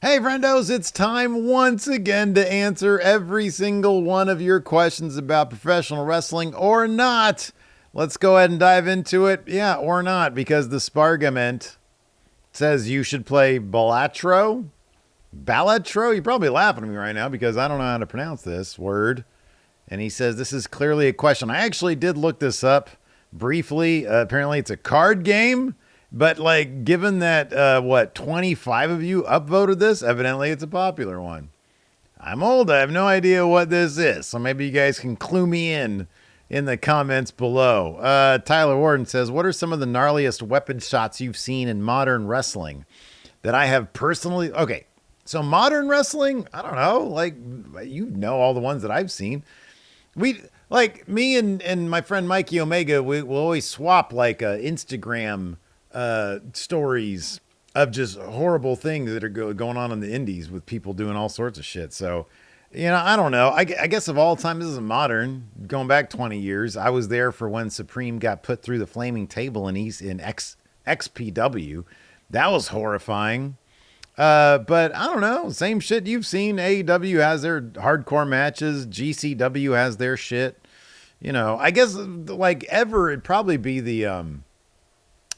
Hey, friendos, it's time once again to answer every single one of your questions about professional wrestling or not. Let's go ahead and dive into it. Yeah, or not, because the Spargament says you should play Balatro. Balatro? You're probably laughing at me right now because I don't know how to pronounce this word. And he says this is clearly a question. I actually did look this up briefly. Apparently, it's a card game. But, like, given that, 25 of you upvoted this, evidently it's a popular one. I'm old. I have no idea what this is. So maybe you guys can clue me in the comments below. Tyler Warden says, what are some of the gnarliest weapon shots you've seen in modern wrestling that I have personally... Okay, so modern wrestling, I don't know. Like, you know all the ones that I've seen. Like, me and my friend Mikey Omega, we'll always swap, like, Instagram... stories of just horrible things that are going on in the indies with people doing all sorts of shit. So, I don't know. I guess of all time, this isn't modern. Going back 20 years, I was there for when Supreme got put through the flaming table in XPW. That was horrifying. But I don't know. Same shit you've seen. AEW has their hardcore matches. GCW has their shit. I guess like ever, it'd probably be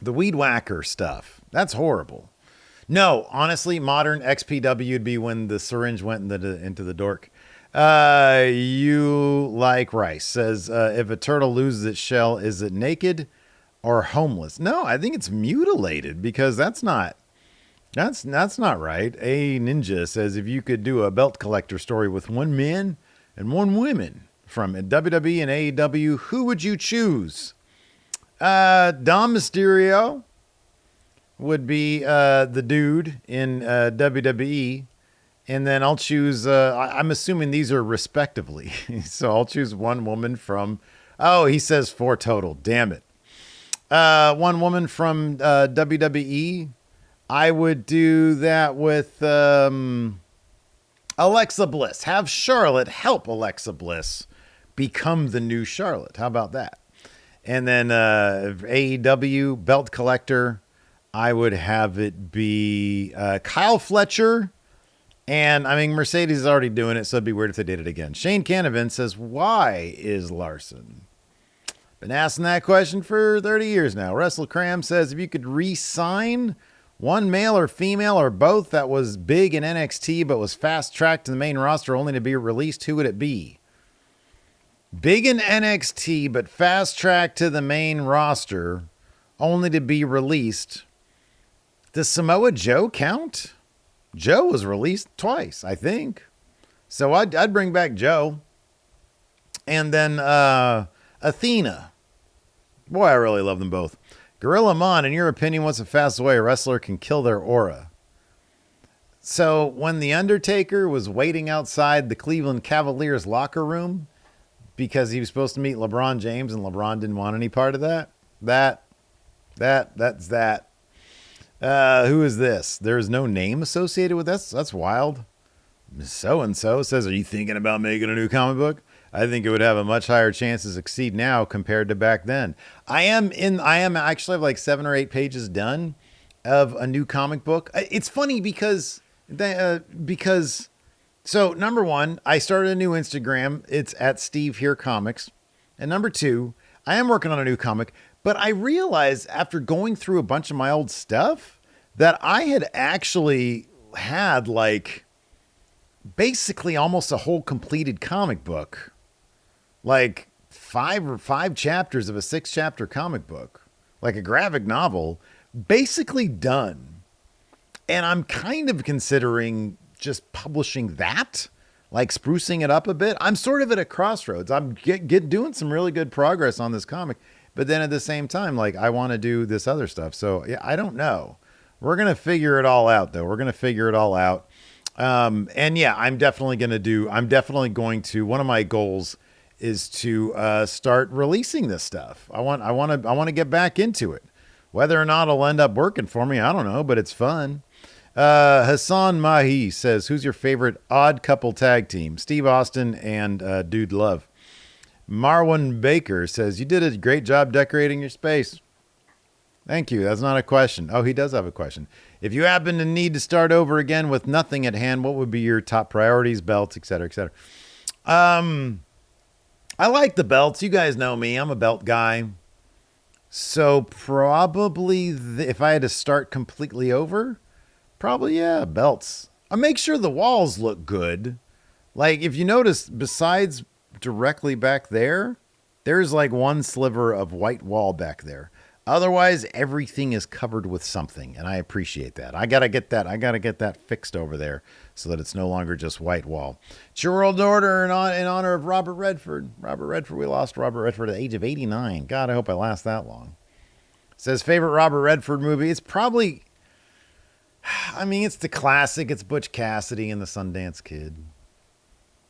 the weed whacker stuff. That's horrible. No, honestly, modern XPW would be when the syringe went into the dork. You like rice says, if a turtle loses its shell, is it naked or homeless? No, I think it's mutilated because that's not right. A Ninja says, if you could do a belt collector story with one man and one woman from WWE and AEW, who would you choose? Dom Mysterio would be the dude in WWE, and then I'll choose. I'm assuming these are respectively, so I'll choose one woman from. Oh, he says 4 total. Damn it. One woman from WWE. I would do that with Alexa Bliss. Have Charlotte help Alexa Bliss become the new Charlotte. How about that? And then AEW belt collector, I would have it be Kyle Fletcher. And I mean, Mercedes is already doing it, so it'd be weird if they did it again. Shane Canavan says, why is Larson? Been asking that question for 30 years now. Wrestle Cram says, if you could re-sign one male or female or both that was big in NXT but was fast-tracked to the main roster only to be released, who would it be? Big in NXT, but fast track to the main roster, only to be released. Does Samoa Joe count? Joe was released twice, I think. So I'd bring back Joe. And then Athena. Boy, I really love them both. Gorilla Mon, in your opinion, what's the fastest way a wrestler can kill their aura? So when The Undertaker was waiting outside the Cleveland Cavaliers locker room, because he was supposed to meet LeBron James and LeBron didn't want any part of that. That's that. Who is this? There's no name associated with this. That's wild. So-and-so says, are you thinking about making a new comic book? I think it would have a much higher chance to succeed now compared to back then. I am actually have like 7 or 8 pages done of a new comic book. It's funny because so number one, I started a new Instagram. It's at Steve Here Comics. And number 2, I am working on a new comic, but I realized after going through a bunch of my old stuff that I had actually had like basically almost a whole completed comic book, like 5 chapters of a 6-chapter comic book, like a graphic novel, basically done. And I'm kind of considering just publishing that, like sprucing it up a bit. I'm sort of at a crossroads. I'm doing some really good progress on this comic, but then at the same time, like I want to do this other stuff. So yeah, I don't know. We're going to figure it all out though. We're going to figure it all out. And yeah, I'm definitely going to, one of my goals is to, start releasing this stuff. I want to get back into it. Whether or not it'll end up working for me, I don't know, but it's fun. Hassan Mahi says, who's your favorite odd couple tag team? Steve Austin and Dude Love. Marwan Baker says, you did a great job decorating your space. Thank you. That's not a question. Oh, he does have a question. If you happen to need to start over again with nothing at hand, what would be your top priorities, belts, etc., etc.? I like the belts. You guys know me. I'm a belt guy. So probably if I had to start completely over, probably, yeah, belts. I make sure the walls look good. Like, if you notice, besides directly back there, there's like one sliver of white wall back there. Otherwise, everything is covered with something, and I appreciate that. I gotta get that fixed over there so that it's no longer just white wall. It's your world order in honor of Robert Redford. Robert Redford, we lost Robert Redford at the age of 89. God, I hope I last that long. Says favorite Robert Redford movie. It's probably, I mean, it's the classic. It's Butch Cassidy and the Sundance Kid.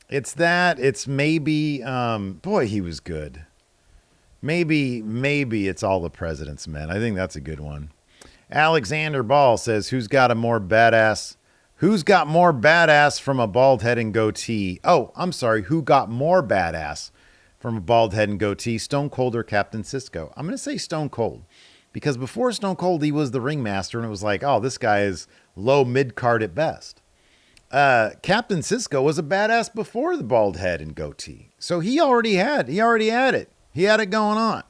It's that. It's maybe, boy, he was good. Maybe it's All the President's Men. I think that's a good one. Alexander Ball says, who's got more badass from a bald head and goatee? Oh, I'm sorry. Who got more badass from a bald head and goatee, Stone Cold or Captain Sisko? I'm going to say Stone Cold, because before Stone Cold, he was the ringmaster, and it was like, oh, this guy is low mid-card at best. Captain Sisko was a badass before the bald head and goatee. So he already had it. He had it going on.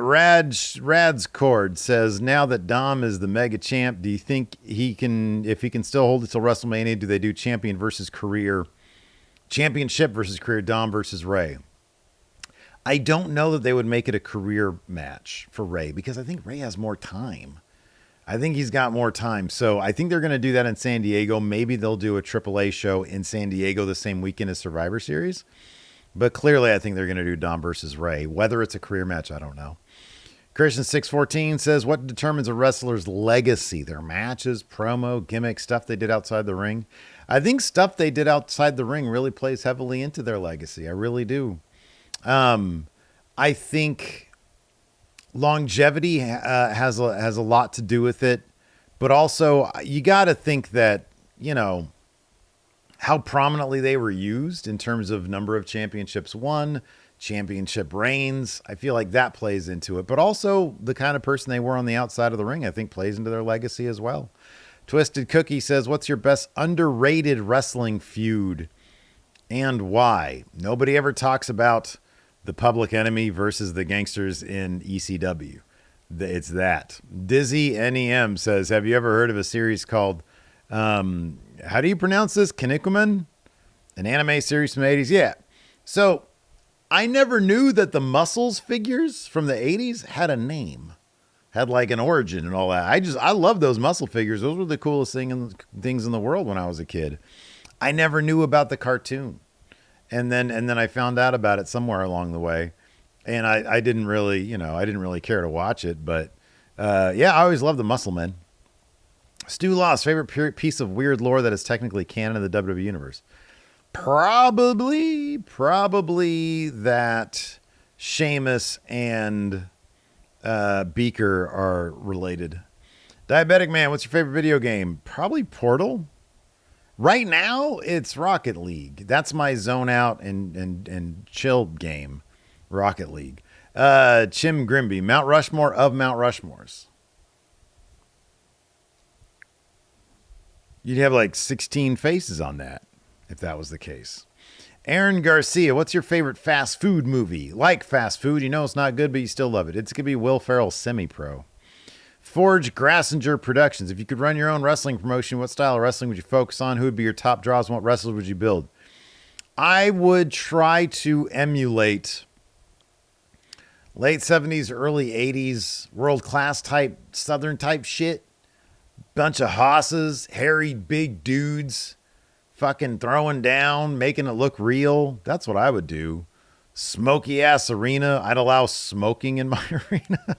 Rad's Cord says, now that Dom is the mega champ, do you think if he can still hold it till WrestleMania, do they do championship versus career, Dom versus Ray? I don't know that they would make it a career match for Ray, because I think Ray has more time. I think he's got more time. So I think they're going to do that in San Diego. Maybe they'll do a AAA show in San Diego the same weekend as Survivor Series. But clearly, I think they're going to do Dom versus Ray. Whether it's a career match, I don't know. Christian614 says, what determines a wrestler's legacy? Their matches, promo, gimmick, stuff they did outside the ring? I think stuff they did outside the ring really plays heavily into their legacy. I really do. I think longevity has a lot to do with it. But also, you got to think that, how prominently they were used in terms of number of championships won, championship reigns. I feel like that plays into it. But also the kind of person they were on the outside of the ring, I think, plays into their legacy as well. Twisted Cookie says, what's your best underrated wrestling feud and why? Nobody ever talks about the Public Enemy versus the Gangsters in ECW. It's that. Dizzy NEM says, have you ever heard of a series called, how do you pronounce this? Kinnikuman? An anime series from the 80s? Yeah. So I never knew that the Muscles figures from the 80s had a name, had like an origin and all that. I love those muscle figures. Those were the coolest things in the world when I was a kid. I never knew about the cartoon. And then I found out about it somewhere along the way. And I didn't really, I didn't really care to watch it. But yeah, I always loved the Muscle Men. Stu Loss, favorite piece of weird lore that is technically canon in the WWE universe? Probably that Sheamus and Beaker are related. Diabetic Man, what's your favorite video game? Probably Portal. Right now, it's Rocket League. That's my zone out and chill game, Rocket League. Chim Grimby, Mount Rushmore of Mount Rushmores. You'd have like 16 faces on that if that was the case. Aaron Garcia, what's your favorite fast food movie? Like fast food, it's not good, but you still love it. It's going to be Will Ferrell's Semi-Pro. Forge Grassinger Productions. If you could run your own wrestling promotion, what style of wrestling would you focus on? Who would be your top draws and what wrestlers would you build? I would try to emulate late 70s, early 80s, world-class type, Southern type shit. Bunch of hosses, hairy big dudes, fucking throwing down, making it look real. That's what I would do. Smoky ass arena. I'd allow smoking in my arena.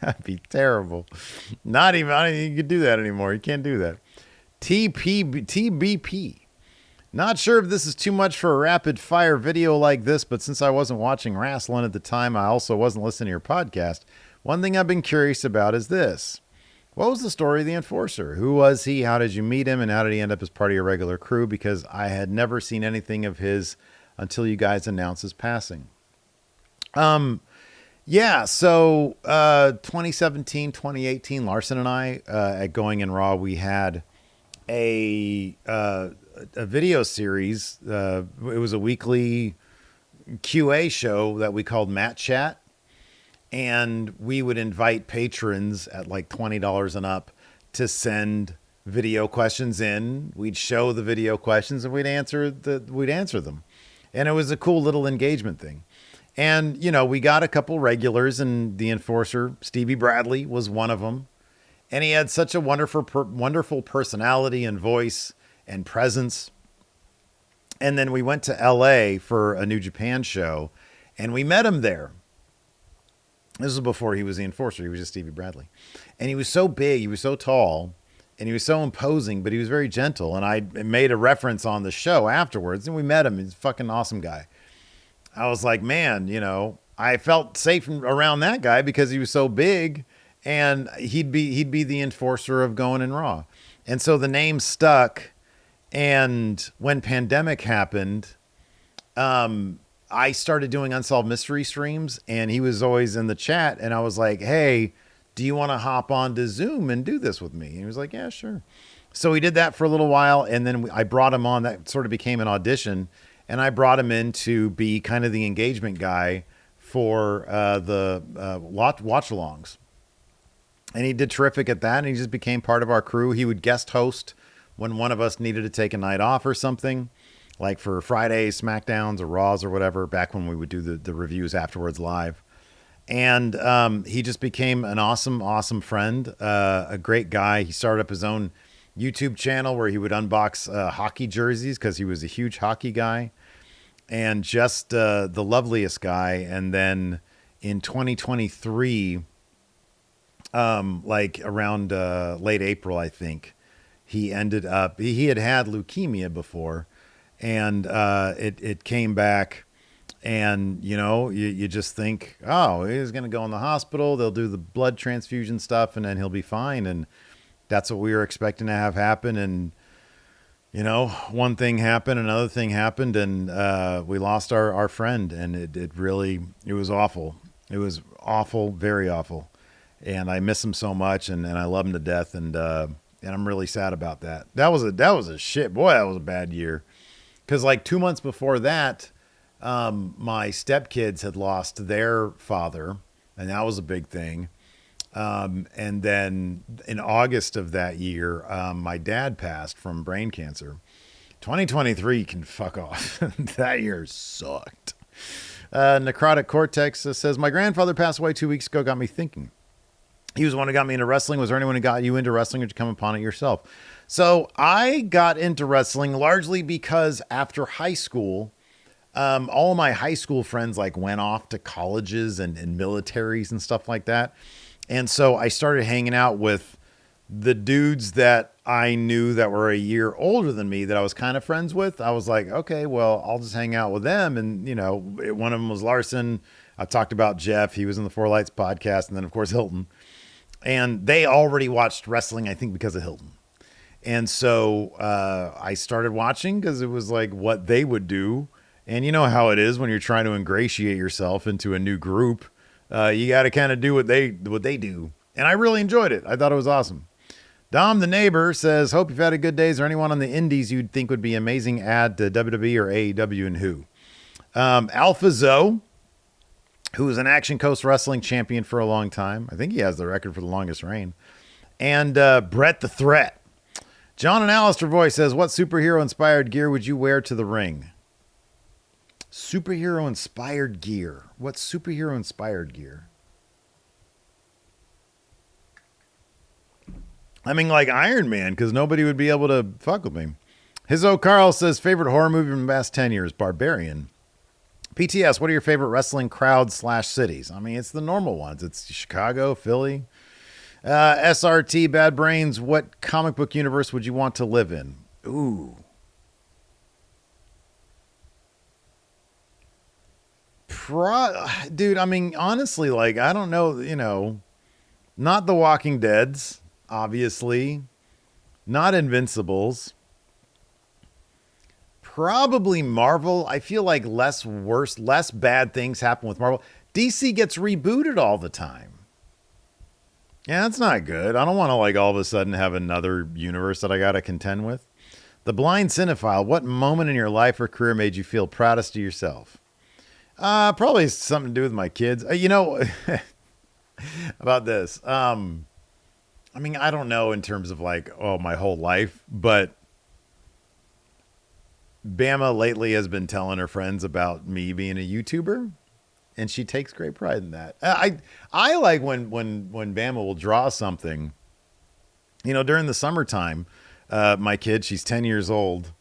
That'd be terrible. I don't think you could do that anymore. You can't do that. TBP. Not sure if this is too much for a rapid fire video like this, but since I wasn't watching wrestling at the time, I also wasn't listening to your podcast. One thing I've been curious about is this. What was the story of the Enforcer? Who was he? How did you meet him? And how did he end up as part of your regular crew? Because I had never seen anything of his until you guys announced his passing. Yeah, so 2017, 2018, Larson and I at Going in Raw, we had a a video series. It was a weekly QA show that we called Matt Chat, and we would invite patrons at like $20 and up to send video questions in. We'd show the video questions and we'd answer them. And it was a cool little engagement thing. And we got a couple regulars, and the enforcer Stevie Bradley was one of them. And he had such a wonderful personality and voice and presence. And then we went to LA for a New Japan show, and we met him there. This was before he was the enforcer. He was just Stevie Bradley. And he was so big, he was so tall, and he was so imposing, but he was very gentle. And I made a reference on the show afterwards, and we met him. He's a fucking awesome guy. I was like, man, I felt safe around that guy because he was so big, and he'd be the enforcer of Going in Raw. And so the name stuck. And when pandemic happened, I started doing Unsolved Mystery streams, and he was always in the chat. And I was like, hey, do you want to hop on to Zoom and do this with me? And he was like, yeah, sure. So he did that for a little while. And then I brought him on. That sort of became an audition. And I brought him in to be kind of the engagement guy for the watch-alongs. And he did terrific at that. And he just became part of our crew. He would guest host when one of us needed to take a night off or something, like for Fridays, SmackDowns, or Raws or whatever, back when we would do the reviews afterwards live. And he just became an awesome friend, a great guy. He started up his own YouTube channel where he would unbox hockey jerseys because he was a huge hockey guy, and just the loveliest guy. And then in 2023, like around late April, I think, he ended up, he had leukemia before, and it came back. And, you just think, oh, he's going to go in the hospital. They'll do the blood transfusion stuff, and then he'll be fine. And that's what we were expecting to have happen. And, one thing happened, another thing happened, and we lost our friend. And it was awful. It was awful, very awful. And I miss him so much, and I love him to death. And I'm really sad about that. That was a shit. Boy, that was a bad year. Because like 2 months before that, my stepkids had lost their father, and that was a big thing. And then in August of that year, my dad passed from brain cancer. 2023 can fuck off. That year sucked. Necrotic Cortex says, my grandfather passed away 2 weeks ago, got me thinking. He was the one who got me into wrestling. Was there anyone who got you into wrestling, or did you come upon it yourself? So I got into wrestling largely because after high school, all of my high school friends like went off to colleges and militaries and stuff like that. And so I started hanging out with the dudes that I knew that were a year older than me that I was kind of friends with. I was like, okay, well, I'll just hang out with them. And, one of them was Larson. I talked about Jeff. He was in the Four Lights podcast. And then, of course, Hilton. And they already watched wrestling, I think, because of Hilton. And so I started watching because it was like what they would do. And you know how it is when you're trying to ingratiate yourself into a new group. You got to kind of do what they do. And I really enjoyed it. I thought it was awesome. Dom the neighbor says, hope you've had a good day. Is there anyone on the indies you'd think would be amazing add to WWE or AEW, and who? Alpha Zoe, who was an Action Coast Wrestling champion for a long time. I think he has the record for the longest reign. And Brett the Threat. John and Alistair Voice says, what superhero-inspired gear would you wear to the ring? Superhero-inspired gear. What superhero-inspired gear? I mean, like Iron Man, because nobody would be able to fuck with me. Hizzo Carl says, favorite horror movie from the past 10 years, Barbarian. PTS, what are your favorite wrestling crowds / cities? I mean, it's the normal ones. It's Chicago, Philly. SRT, Bad Brains, what comic book universe would you want to live in? Ooh. Dude, I mean, honestly, like, I don't know, not the Walking Deads, obviously. Not Invincibles. Probably Marvel. I feel like less bad things happen with Marvel. DC gets rebooted all the time. Yeah, that's not good. I don't want to like all of a sudden have another universe that I got to contend with. The Blind Cinephile, what moment in your life or career made you feel proudest of yourself? Probably something to do with my kids. About this. I mean, I don't know in terms of like, my whole life, but Bama lately has been telling her friends about me being a YouTuber, and she takes great pride in that. I like when Bama will draw something, during the summertime. My kid, she's 10 years old.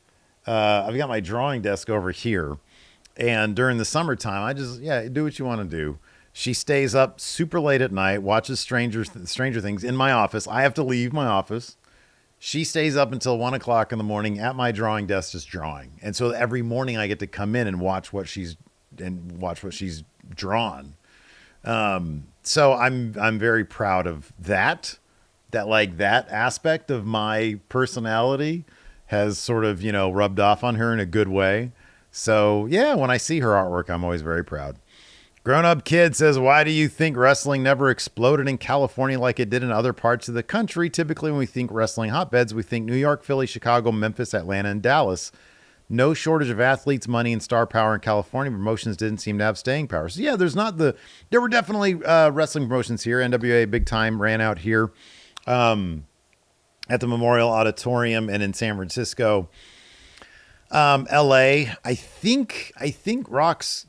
I've got my drawing desk over here, and during the summertime, I just, do what you want to do. She stays up super late at night, watches Stranger Things in my office. I have to leave my office. She stays up until 1 o'clock in the morning at my drawing desk, just drawing. And so every morning I get to come in and watch what she's drawn. So I'm very proud of that like that aspect of my personality has sort of, rubbed off on her in a good way. So yeah, when I see her artwork, I'm always very proud. Grown Up Kid says, why do you think wrestling never exploded in California like it did in other parts of the country? Typically, when we think wrestling hotbeds, we think New York, Philly, Chicago, Memphis, Atlanta, and Dallas. No shortage of athletes, money, and star power in California. Promotions didn't seem to have staying power. So yeah, there were definitely wrestling promotions here. NWA Big Time ran out here at the Memorial Auditorium and in San Francisco. LA, I think Rock's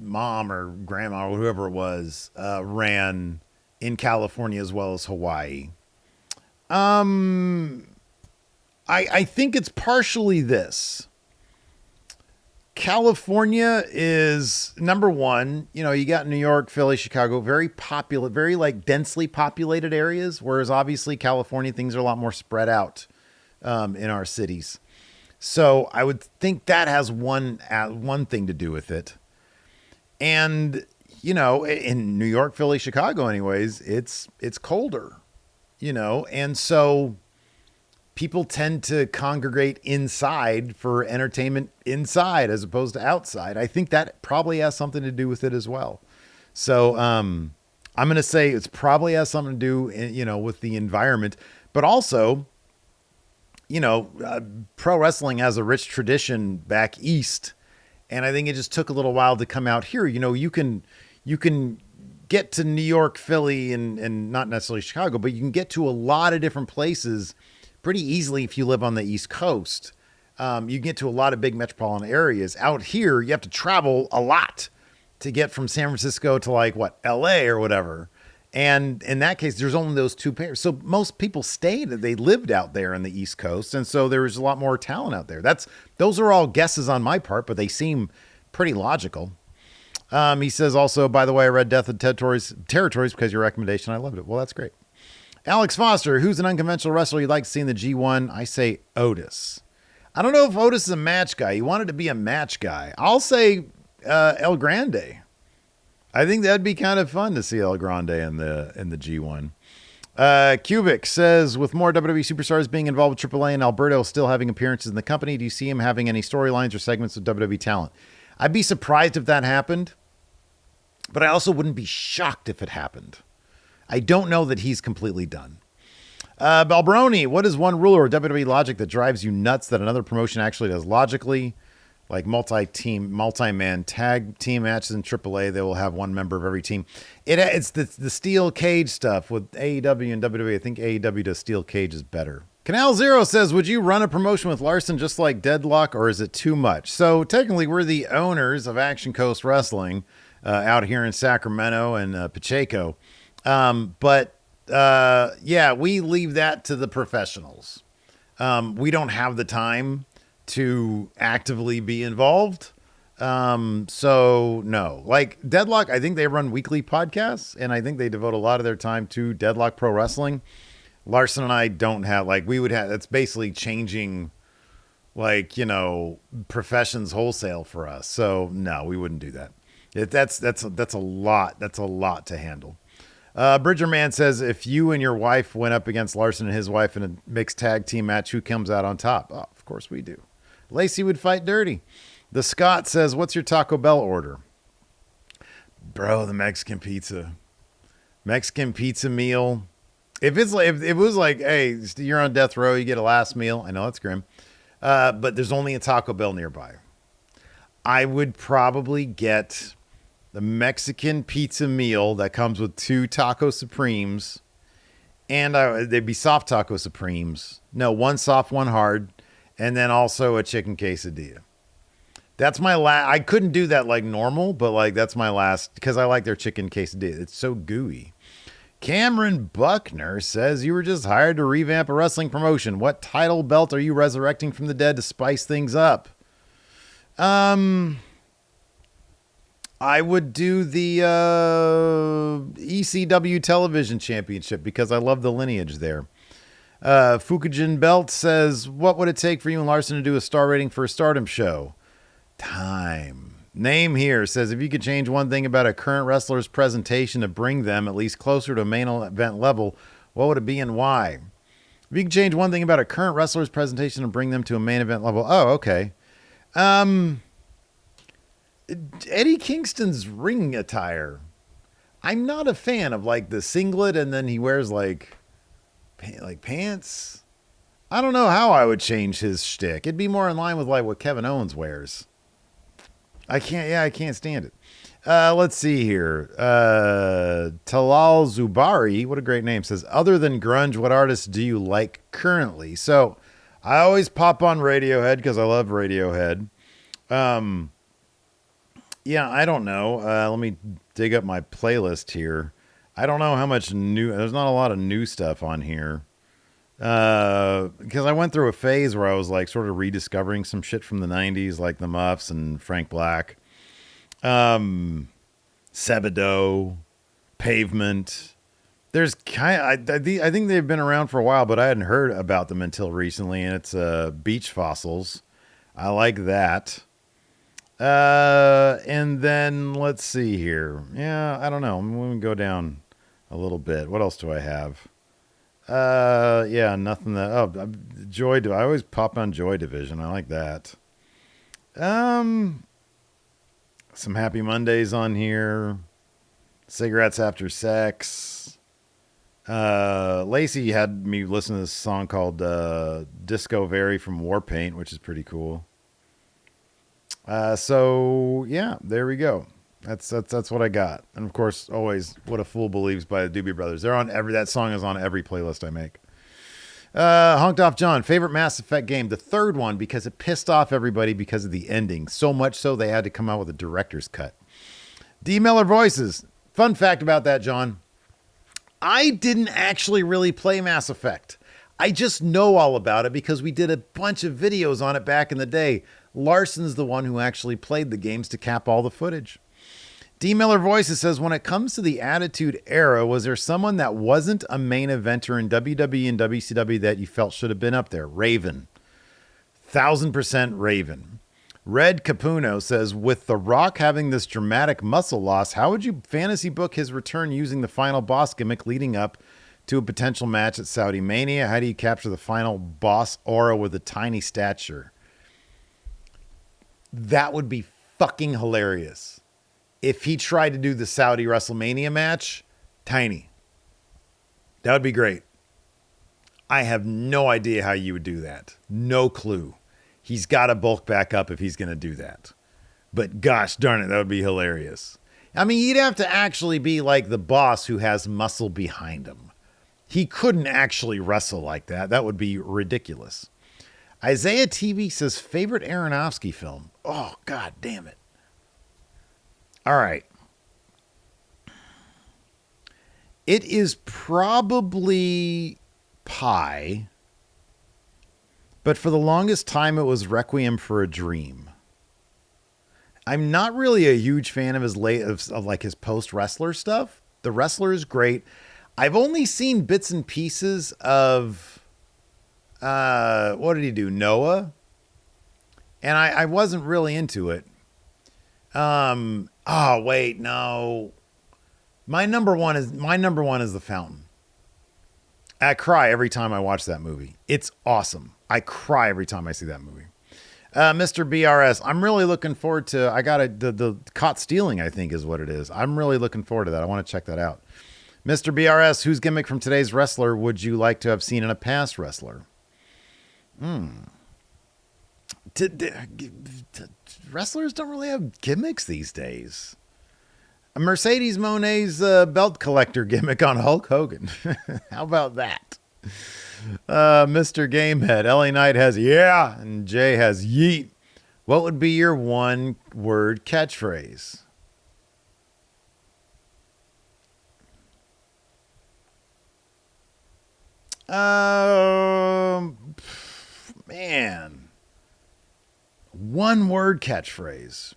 mom or grandma or whoever it was ran in California as well as Hawaii. I think it's partially this. California is number one. You got New York, Philly, Chicago, very popular, very like densely populated areas, whereas obviously California, things are a lot more spread out in our cities. So I would think that has one thing to do with it. And, in New York, Philly, Chicago, anyways, it's colder, and so people tend to congregate inside for entertainment inside as opposed to outside. I think that probably has something to do with it as well. So I'm going to say it's probably has something to do, with the environment, but also, pro wrestling has a rich tradition back east. And I think it just took a little while to come out here. You can get to New York, Philly, and not necessarily Chicago, but you can get to a lot of different places pretty easily if you live on the East Coast. You can get to a lot of big metropolitan areas. Out here, you have to travel a lot to get from San Francisco to LA or whatever. And in that case, there's only those two pairs. So most people they lived out there on the East Coast. And so there was a lot more talent out there. Those are all guesses on my part, but they seem pretty logical. He says also, by the way, I read Death of Territories because of your recommendation. I loved it. Well, that's great. Alex Foster, who's an unconventional wrestler you'd like to see in the G1? I say Otis. I don't know if Otis is a match guy. He wanted to be a match guy. I'll say El Grande. I think that'd be kind of fun to see El Grande in the G1. Cubic says, with more WWE superstars being involved with AAA and Alberto still having appearances in the company, do you see him having any storylines or segments with WWE talent? I'd be surprised if that happened, but I also wouldn't be shocked if it happened. I don't know that he's completely done. Balbroni, what is one rule or WWE logic that drives you nuts that another promotion actually does logically? Like multi-man tag team matches in AAA, they will have one member of every team. It's the steel cage stuff with AEW and WWE. I think AEW does steel cage is better. Canal Zero says, would you run a promotion with Larson just like Deadlock, or is it too much? So technically, we're the owners of Action Coast Wrestling out here in Sacramento and Pacheco. But we leave that to the professionals. We don't have the time to actively be involved. So no, like Deadlock, I think they run weekly podcasts and I think they devote a lot of their time to Deadlock Pro Wrestling. Larson and I don't have, that's basically changing professions wholesale for us. So no, we wouldn't do that. That's a lot. That's a lot to handle. Bridgerman says, if you and your wife went up against Larson and his wife in a mixed tag team match, who comes out on top? Oh, of course we do. Lacey would fight dirty. The Scott says, what's your Taco Bell order? Bro, the Mexican pizza meal. If it's like, if it was like, hey, you're on death row, you get a last meal. I know it's grim, but there's only a Taco Bell nearby. I would probably get the Mexican pizza meal that comes with 2 taco supremes, and they'd be soft taco supremes. No, one soft, one hard, and then also a chicken quesadilla. That's my last. I couldn't do that like normal, but like that's my last because I like their chicken quesadilla. It's so gooey. Cameron Buckner says you were just hired to revamp a wrestling promotion. What title belt are you resurrecting from the dead to spice things up? I would do the ECW Television Championship because I love the lineage there. Fukujin Belt says, what would it take for you and Larson to do a star rating for a Stardom show? Time. Name here says, if you could change one thing about a current wrestler's presentation to bring them at least closer to a main event level, what would it be and why? If you could change one thing about a current wrestler's presentation to bring them to a main event level. Oh, okay. Eddie Kingston's ring attire. I'm not a fan of like the singlet and then he wears like pants. I don't know how I would change his shtick. It'd be more in line with like what Kevin Owens wears. I can't stand it. Let's see here. Talal Zubari, what a great name, says, other than grunge, what artists do you like currently? So I always pop on Radiohead because I love Radiohead. Yeah, I don't know. Let me dig up my playlist here. I don't know how much there's not a lot of new stuff on here. Because I went through a phase where I was like sort of rediscovering some shit from the 90s, like the Muffs and Frank Black. Sebadoh, Pavement. There's I think they've been around for a while, but I hadn't heard about them until recently, and it's Beach Fossils. I like that. And then let's see here. Yeah, I don't know. I'm going to go down a little bit. What else do I have? Yeah, nothing that. Oh, Joy. I always pop on Joy Division. I like that. Some Happy Mondays on here. Cigarettes After Sex. Lacey had me listen to this song called Disco Very from Warpaint, which is pretty cool. So yeah, there we go. That's what I got. And of course, always What a Fool Believes by the Doobie Brothers. That song is on every playlist I make. Honked Off John, favorite Mass Effect game, the third one, because it pissed off everybody because of the ending. So much so they had to come out with a director's cut. D. Miller Voices. Fun fact about that, John. I didn't actually really play Mass Effect. I just know all about it because we did a bunch of videos on it back in the day. Larson's the one who actually played the games to cap all the footage. D. Miller Voices says, when it comes to the Attitude Era, was there someone that wasn't a main eventer in WWE and WCW that you felt should have been up there? Raven. 1000% Raven. Red Capuno says, with The Rock having this dramatic muscle loss, how would you fantasy book his return using the final boss gimmick leading up to a potential match at Saudi Mania? How do you capture the final boss aura with a tiny stature? That would be fucking hilarious. If he tried to do the Saudi WrestleMania match, tiny. That would be great. I have no idea how you would do that. No clue. He's got to bulk back up if he's going to do that. But gosh darn it, that would be hilarious. I mean, he'd have to actually be like the boss who has muscle behind him. He couldn't actually wrestle like that. That would be ridiculous. Isaiah TV says, favorite Aronofsky film. Oh, god damn it. All right. It is probably Pi, but for the longest time it was Requiem for a Dream. I'm not really a huge fan of his like his post-wrestler stuff. The Wrestler is great. I've only seen bits and pieces of what did he do? Noah? And I wasn't really into it. Oh wait, no. My number one is The Fountain. I cry every time I watch that movie. It's awesome. I cry every time I see that movie. Mr. BRS, I'm really looking forward to. I got the caught stealing, I think is what it is. I'm really looking forward to that. I want to check that out. Mr. BRS, whose gimmick from today's wrestler would you like to have seen in a past wrestler? Wrestlers don't really have gimmicks these days. Mercedes Monet's belt collector gimmick on Hulk Hogan. How about that? Mr. Gamehead, LA Knight has yeah, and Jay has yeet. What would be your one word catchphrase? Man. One word catchphrase.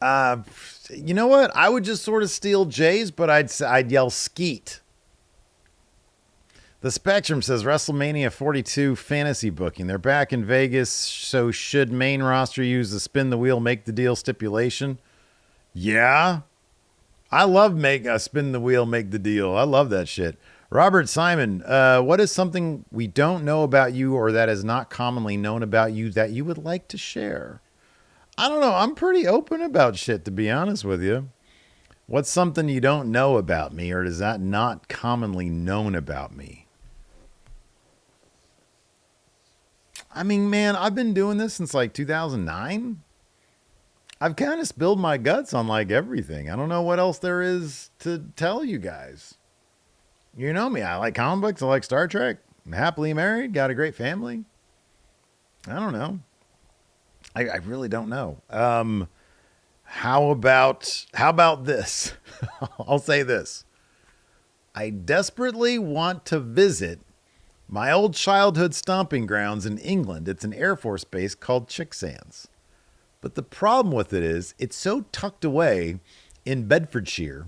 You know what? I would just sort of steal Jay's, but I'd yell skeet. The Spectrum says WrestleMania 42 fantasy booking. They're back in Vegas, so should main roster use the spin the wheel, make the deal stipulation? Yeah. I love make a spin the wheel, make the deal. I love that shit. Robert Simon, what is something we don't know about you or that is not commonly known about you that you would like to share? I don't know. I'm pretty open about shit, to be honest with you. What's something you don't know about me or is that not commonly known about me? I mean, man, I've been doing this since like 2009. I've kind of spilled my guts on like everything. I don't know what else there is to tell you guys. You know me. I like comic books. I like Star Trek. I'm happily married. Got a great family. I don't know. I really don't know. How about this? I'll say this. I desperately want to visit my old childhood stomping grounds in England. It's an Air Force base called Chicksands. But the problem with it is it's so tucked away in Bedfordshire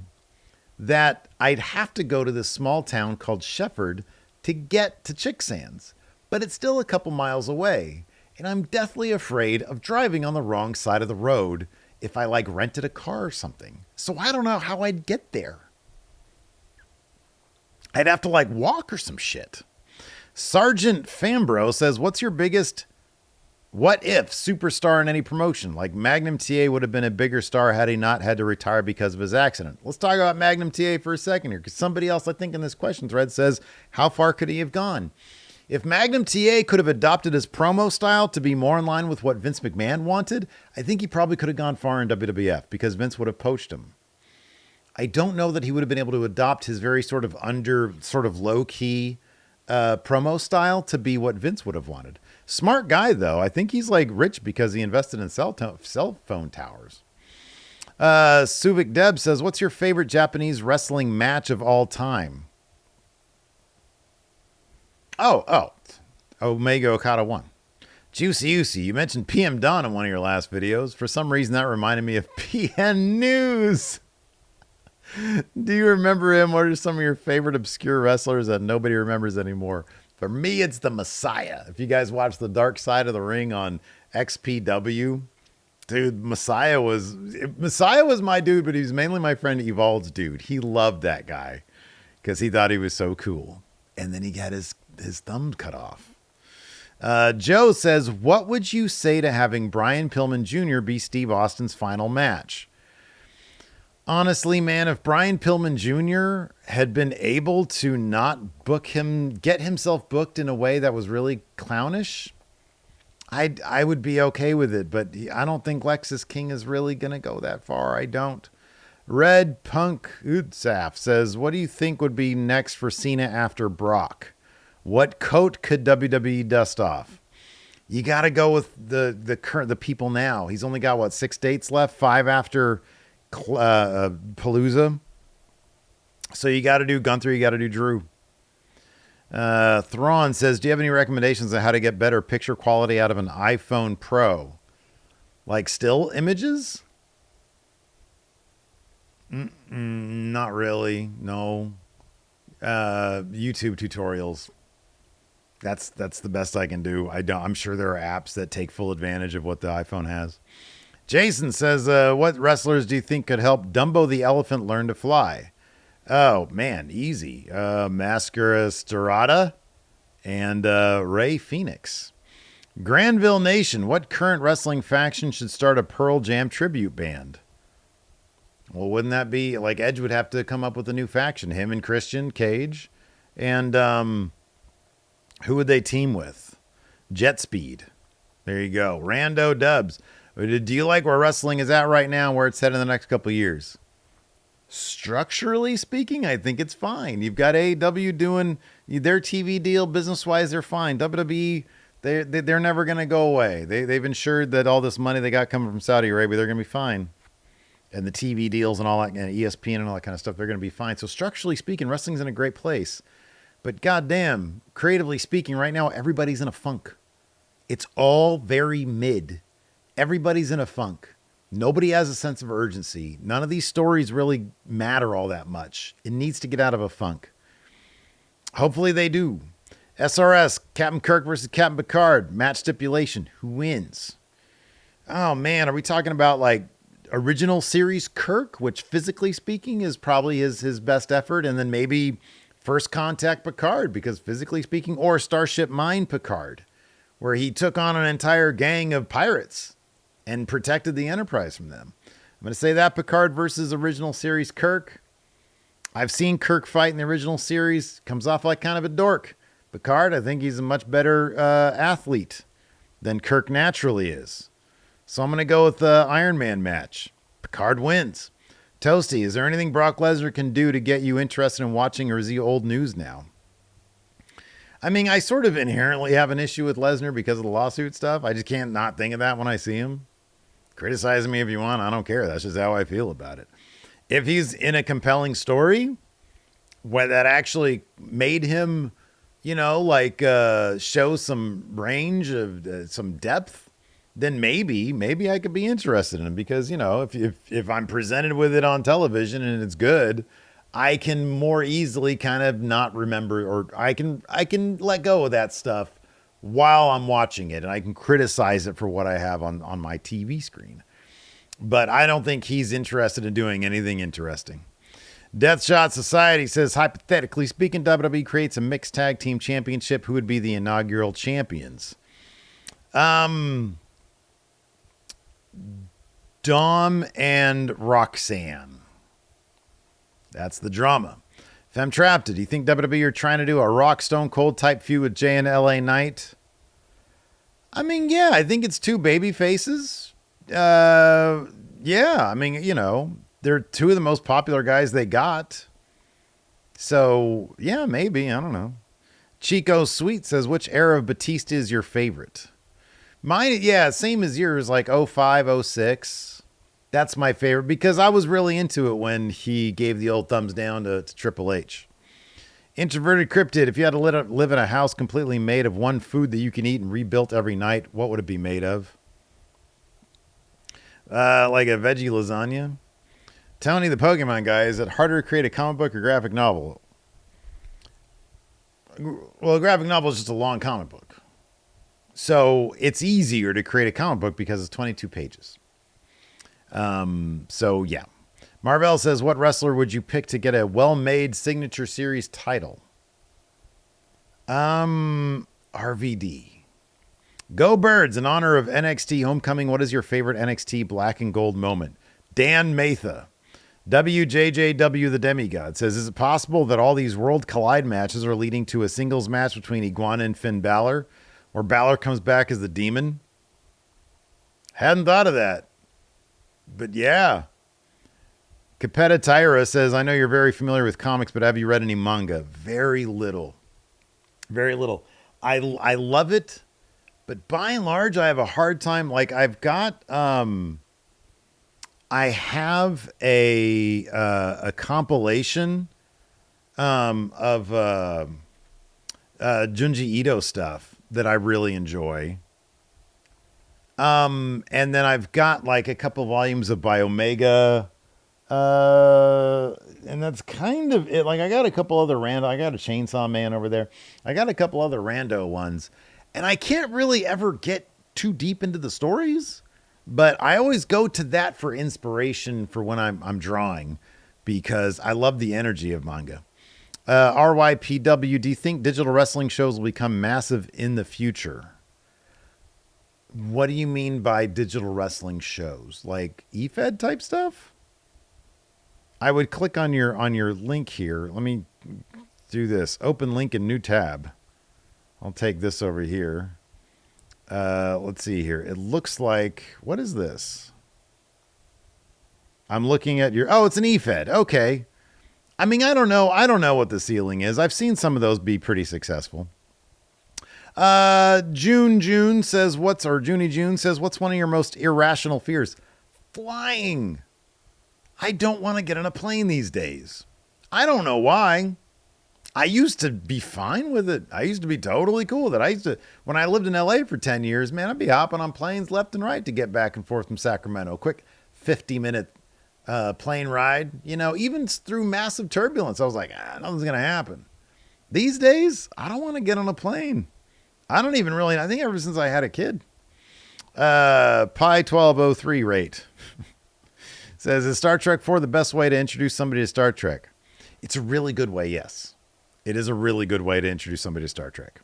that I'd have to go to this small town called Shefford to get to Chicksands. But it's still a couple miles away. And I'm deathly afraid of driving on the wrong side of the road if I like rented a car or something. So I don't know how I'd get there. I'd have to like walk or some shit. Sergeant Fambro says, what's your biggest what if superstar in any promotion? Like Magnum TA would have been a bigger star had he not had to retire because of his accident. Let's talk about Magnum TA for a second here, because somebody else, I think, in this question thread says, how far could he have gone? If Magnum TA could have adopted his promo style to be more in line with what Vince McMahon wanted, I think he probably could have gone far in WWF because Vince would have poached him. I don't know that he would have been able to adopt his very sort of low-key promo style to be what Vince would have wanted. Smart guy, though. I think he's like rich because he invested in cell phone towers. Suvik Deb says, what's your favorite Japanese wrestling match of all time? Oh, Omega Okada 1. Juicy Usi, you mentioned PM Dawn in one of your last videos. For some reason, that reminded me of PN News. Do you remember him? What are some of your favorite obscure wrestlers that nobody remembers anymore? For me, it's the Messiah. If you guys watch the Dark Side of the Ring on XPW, dude, Messiah was my dude, but he was mainly my friend Evolved's dude. He loved that guy because he thought he was so cool. And then he got his thumb cut off. Joe says, what would you say to having Brian Pillman Jr. be Steve Austin's final match? Honestly, man, if Brian Pillman Jr. had been able to not get himself booked in a way that was really clownish, I would be okay with it. But I don't think Lexus King is really going to go that far. I don't. Red Punk Utsaf says, what do you think would be next for Cena after Brock? What coat could WWE dust off? You got to go with the people now. He's only got, 6 dates left? 5 after Palooza. So you got to do Gunther, you got to do Drew. Thrawn says, do you have any recommendations on how to get better picture quality out of an iPhone Pro? Like still images? Not really. No. YouTube tutorials. That's the best I can do. I'm sure there are apps that take full advantage of what the iPhone has. Jason says, what wrestlers do you think could help Dumbo the elephant learn to fly? Oh, man, easy. Mascara Storata and Ray Phoenix. Granville Nation, what current wrestling faction should start a Pearl Jam tribute band? Well, wouldn't that be like Edge would have to come up with a new faction? Him and Christian Cage, and who would they team with? Jet Speed. There you go. Rando Dubs. Do you like where wrestling is at right now, where it's headed in the next couple of years? Structurally speaking, I think it's fine. You've got AEW doing their TV deal business-wise. They're fine. WWE, they're never going to go away. They've ensured that all this money they got coming from Saudi Arabia, they're going to be fine. And the TV deals and all that, and ESPN and all that kind of stuff, they're going to be fine. So structurally speaking, wrestling's in a great place. But goddamn, creatively speaking, right now, everybody's in a funk. It's all very mid. Everybody's in a funk. Nobody has a sense of urgency. None of these stories really matter all that much. It needs to get out of a funk. Hopefully they do. SRS, Captain Kirk versus Captain Picard. Match stipulation. Who wins? Oh, man. Are we talking about like original series Kirk, which physically speaking is probably his best effort, and then maybe First Contact Picard, because physically speaking, or Starship Mine Picard, where he took on an entire gang of pirates and protected the Enterprise from them. I'm going to say that Picard versus original series Kirk. I've seen Kirk fight in the original series. Comes off like kind of a dork. Picard, I think he's a much better athlete than Kirk naturally is. So I'm going to go with the Iron Man match. Picard wins. Toasty, is there anything Brock Lesnar can do to get you interested in watching, or is he old news now? I mean, I sort of inherently have an issue with Lesnar because of the lawsuit stuff. I just can't not think of that when I see him. Criticize me if you want. I don't care. That's just how I feel about it. If he's in a compelling story where that actually made him, show some range of some depth, then maybe I could be interested in him, because, if I'm presented with it on television and it's good, I can more easily kind of not remember, or I can let go of that stuff while I'm watching it, and I can criticize it for what I have on my TV screen. But I don't think he's interested in doing anything interesting. Deathshot Society says, hypothetically speaking, WWE creates a mixed tag team championship. Who would be the inaugural champions? Dom and Roxanne. That's the drama. Femtrapped, do you think WWE are trying to do a Rock Stone Cold type feud with Jay and LA Knight? I mean, yeah, I think it's two baby faces. Yeah, I mean, they're two of the most popular guys they got. So, yeah, maybe. I don't know. Chico Sweet says, which era of Batista is your favorite? Mine, yeah, same as yours, like 05, 06. That's my favorite, because I was really into it when he gave the old thumbs down to Triple H. Introverted Cryptid, if you had to live in a house completely made of one food that you can eat and rebuilt every night, what would it be made of? Like a veggie lasagna. Tony the Pokemon guy, is it harder to create a comic book or graphic novel? Well, a graphic novel is just a long comic book. So it's easier to create a comic book because it's 22 pages. So yeah. Marvell says, what wrestler would you pick to get a well-made signature series title? RVD. Go Birds, in honor of NXT Homecoming, what is your favorite NXT black and gold moment? Dan Matha. WJJW the Demigod says, is it possible that all these World Collide matches are leading to a singles match between Iguana and Finn Balor, where Balor comes back as the Demon? Hadn't thought of that. But yeah. Capetta Tyra says, I know you're very familiar with comics, but have you read any manga? Very little. Very little. I love it, but by and large, I have a hard time. Like, I've got, I have a compilation of Junji Ito stuff that I really enjoy. And then I've got like a couple volumes of Biomega. And that's kind of it. Like, I got a couple other I got a Chainsaw Man over there. I got a couple other rando ones, and I can't really ever get too deep into the stories, but I always go to that for inspiration for when I'm drawing, because I love the energy of manga. RYPW, do you think digital wrestling shows will become massive in the future? What do you mean by digital wrestling shows? Like eFed type stuff? I would click on your link here. Let me do this. Open link in new tab. I'll take this over here. Let's see here. It looks like, what is this? I'm looking at your, oh, it's an eFed. Okay. I mean, I don't know. I don't know what the ceiling is. I've seen some of those be pretty successful. June says, Junie June says, what's one of your most irrational fears? Flying. I don't want to get on a plane these days. I don't know why. I used to be fine with it. I used to be totally cool with it. When I lived in LA for 10 years, man, I'd be hopping on planes left and right to get back and forth from Sacramento. Quick 50-minute plane ride, even through massive turbulence. I was like, nothing's going to happen. These days, I don't want to get on a plane. I think ever since I had a kid. Pi 1203 rate says, is Star Trek 4 the best way to introduce somebody to Star Trek? It's a really good way, yes. It is a really good way to introduce somebody to Star Trek.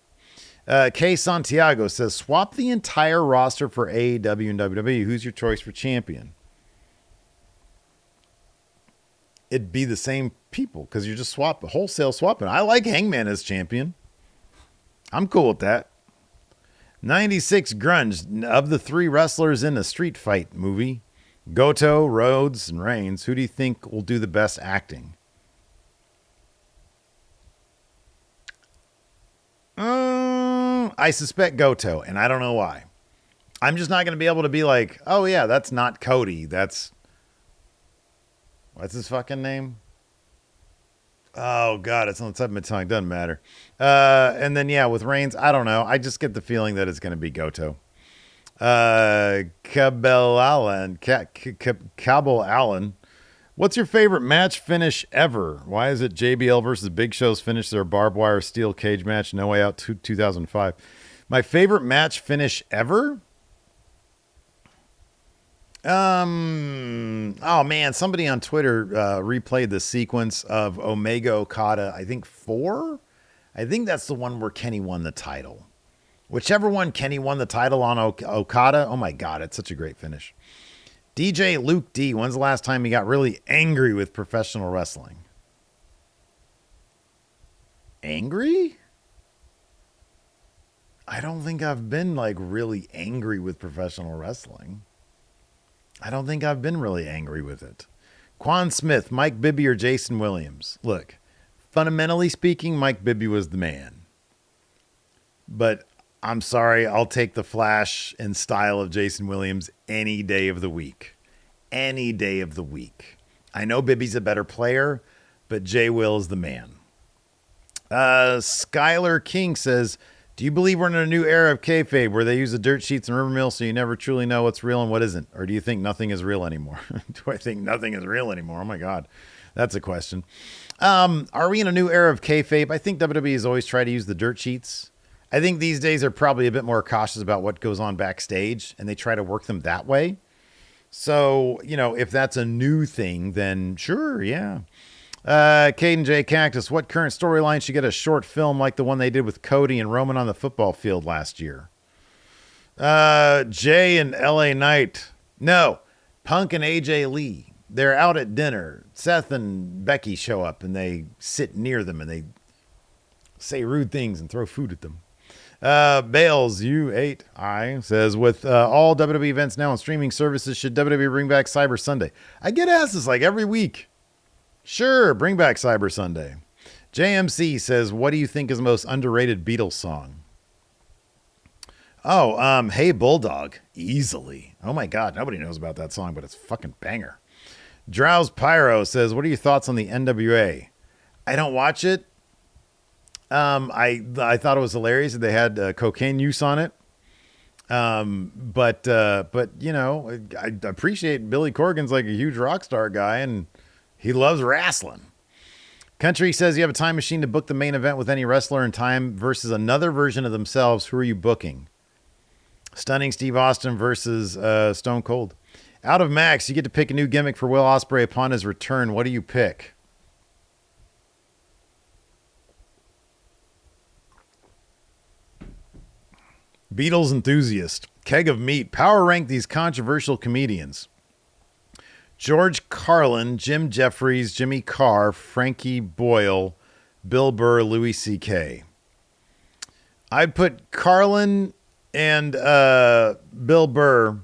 K Santiago says, swap the entire roster for AEW and WWE. Who's your choice for champion? It'd be the same people because you're just wholesale swapping. I like Hangman as champion. I'm cool with that. 96 Grunge. Of the 3 wrestlers in the Street Fight movie, Goto, Rhodes, and Reigns, who do you think will do the best acting? I suspect Goto, and I don't know why. I'm just not going to be able to be like, oh yeah, that's not Cody. What's his fucking name? Oh God, it's on the tip of my tongue. Doesn't matter. And then yeah, with Reigns, I don't know. I just get the feeling that it's going to be Goto. Cabell Allen. What's your favorite match finish ever? Why is it JBL versus Big Show's finish their barbed wire steel cage match No Way Out 2005? My favorite match finish ever? Oh man, somebody on Twitter replayed the sequence of Omega Okada, I think 4? I think that's the one where Kenny won the title. Whichever one Kenny won the title on Okada, oh my God, it's such a great finish. DJ Luke D, when's the last time he got really angry with professional wrestling? Angry? I don't think I've been like really angry with professional wrestling. I don't think I've been really angry with it. Quan Smith, Mike Bibby, or Jason Williams? Look, fundamentally speaking, Mike Bibby was the man. But I'm sorry, I'll take the flash and style of Jason Williams any day of the week. Any day of the week. I know Bibby's a better player, but Jay Will is the man. Skylar King says, do you believe we're in a new era of kayfabe where they use the dirt sheets and rumor mill so you never truly know what's real and what isn't? Or do you think nothing is real anymore? Do I think nothing is real anymore? Oh my God. That's a question. Are we in a new era of kayfabe? I think WWE has always tried to use the dirt sheets. I think these days they're probably a bit more cautious about what goes on backstage, and they try to work them that way. So, if that's a new thing, then sure, yeah. Caden J. Cactus, what current storyline should get a short film like the one they did with Cody and Roman on the football field last year? Jay and LA Knight. No, Punk and AJ Lee. They're out at dinner. Seth and Becky show up, and they sit near them, and they say rude things and throw food at them. Bales U8I says, with all WWE events now on streaming services, should WWE bring back Cyber Sunday? I get asked this like every week. Sure, bring back Cyber Sunday. JMC says, what do you think is the most underrated Beatles song? Oh, Hey Bulldog. Easily. Oh my God, nobody knows about that song, but it's a fucking banger. Drowse Pyro says, what are your thoughts on the NWA? I don't watch it. I thought it was hilarious that they had cocaine use on it. But I appreciate Billy Corgan's like a huge rock star guy, and he loves wrestling. Country says, you have a time machine to book the main event with any wrestler in time versus another version of themselves. Who are you booking? Stunning Steve Austin versus Stone Cold. Out of Max, you get to pick a new gimmick for Will Ospreay upon his return. What do you pick? Beatles enthusiast. Keg of Meat. Power rank these controversial comedians. George Carlin, Jim Jeffries, Jimmy Carr, Frankie Boyle, Bill Burr, Louis C.K. I'd put Carlin and Bill Burr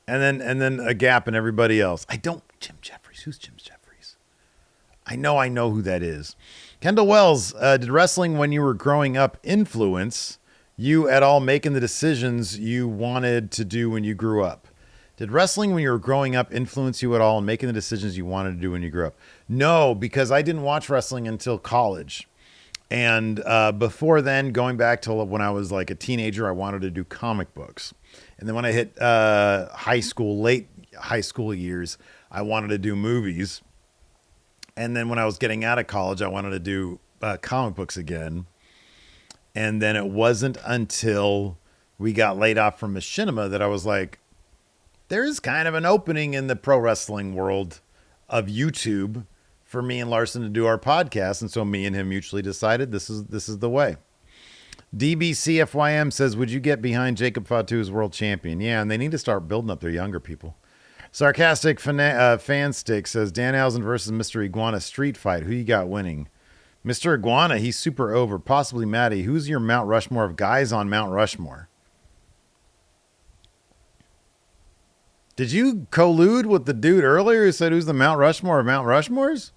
and then a gap in everybody else. Jim Jeffries. Who's Jim Jeffries? I know who that is. Kendall Wells, did wrestling when you were growing up influence you at all making the decisions you wanted to do when you grew up? Did wrestling when you were growing up influence you at all in making the decisions you wanted to do when you grew up? No, because I didn't watch wrestling until college. And before then, going back to when I was like a teenager, I wanted to do comic books. And then when I hit late high school years, I wanted to do movies. And then when I was getting out of college, I wanted to do comic books again. And then it wasn't until we got laid off from Machinima that I was like, there's kind of an opening in the pro wrestling world of YouTube for me and Larson to do our podcast. And so me and him mutually decided this is the way. DBCFYM says, would you get behind Jacob Fatu as world champion? Yeah, and they need to start building up their younger people. Sarcastic fan stick says, Danhausen versus Mr. Iguana street fight. Who you got winning? Mr. Iguana, he's super over. Possibly Maddie. Who's your Mount Rushmore of guys on Mount Rushmore? Did you collude with the dude earlier who said who's the Mount Rushmore of Mount Rushmores?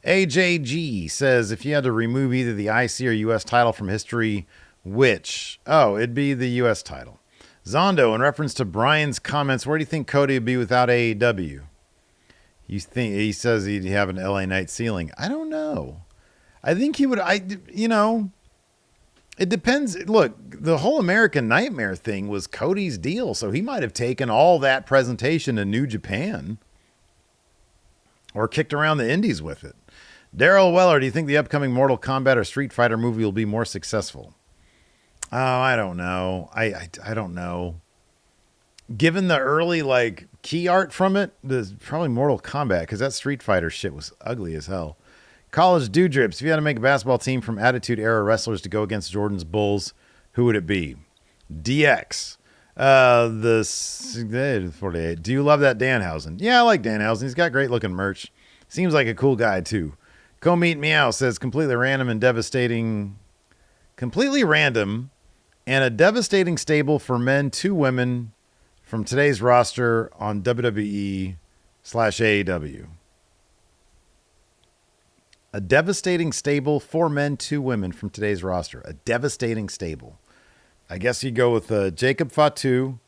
AJG says, if you had to remove either the IC or US title from history, which? Oh, it'd be the US title. Zondo, in reference to Brian's comments, where do you think Cody would be without AEW? He says he'd have an LA Knight ceiling. I don't know. I think he would. It depends. Look, the whole American Nightmare thing was Cody's deal, so he might have taken all that presentation to New Japan or kicked around the indies with it. Daryl Weller, do you think the upcoming Mortal Kombat or Street Fighter movie will be more successful? Oh, I don't know. I don't know. Given the early key art from it, there's probably Mortal Kombat, because that Street Fighter shit was ugly as hell. College Dewdrips, if you had to make a basketball team from Attitude Era wrestlers to go against Jordan's Bulls, who would it be? DX. The 48. Do you love that Danhausen? Yeah, I like Danhausen. He's got great looking merch. Seems like a cool guy too. Comeet Meow says completely random and a devastating stable for men, 2 women from today's roster on WWE/AEW. A devastating stable, 4 men, 2 women from today's roster. A devastating stable. I guess you go with Jacob Fatu,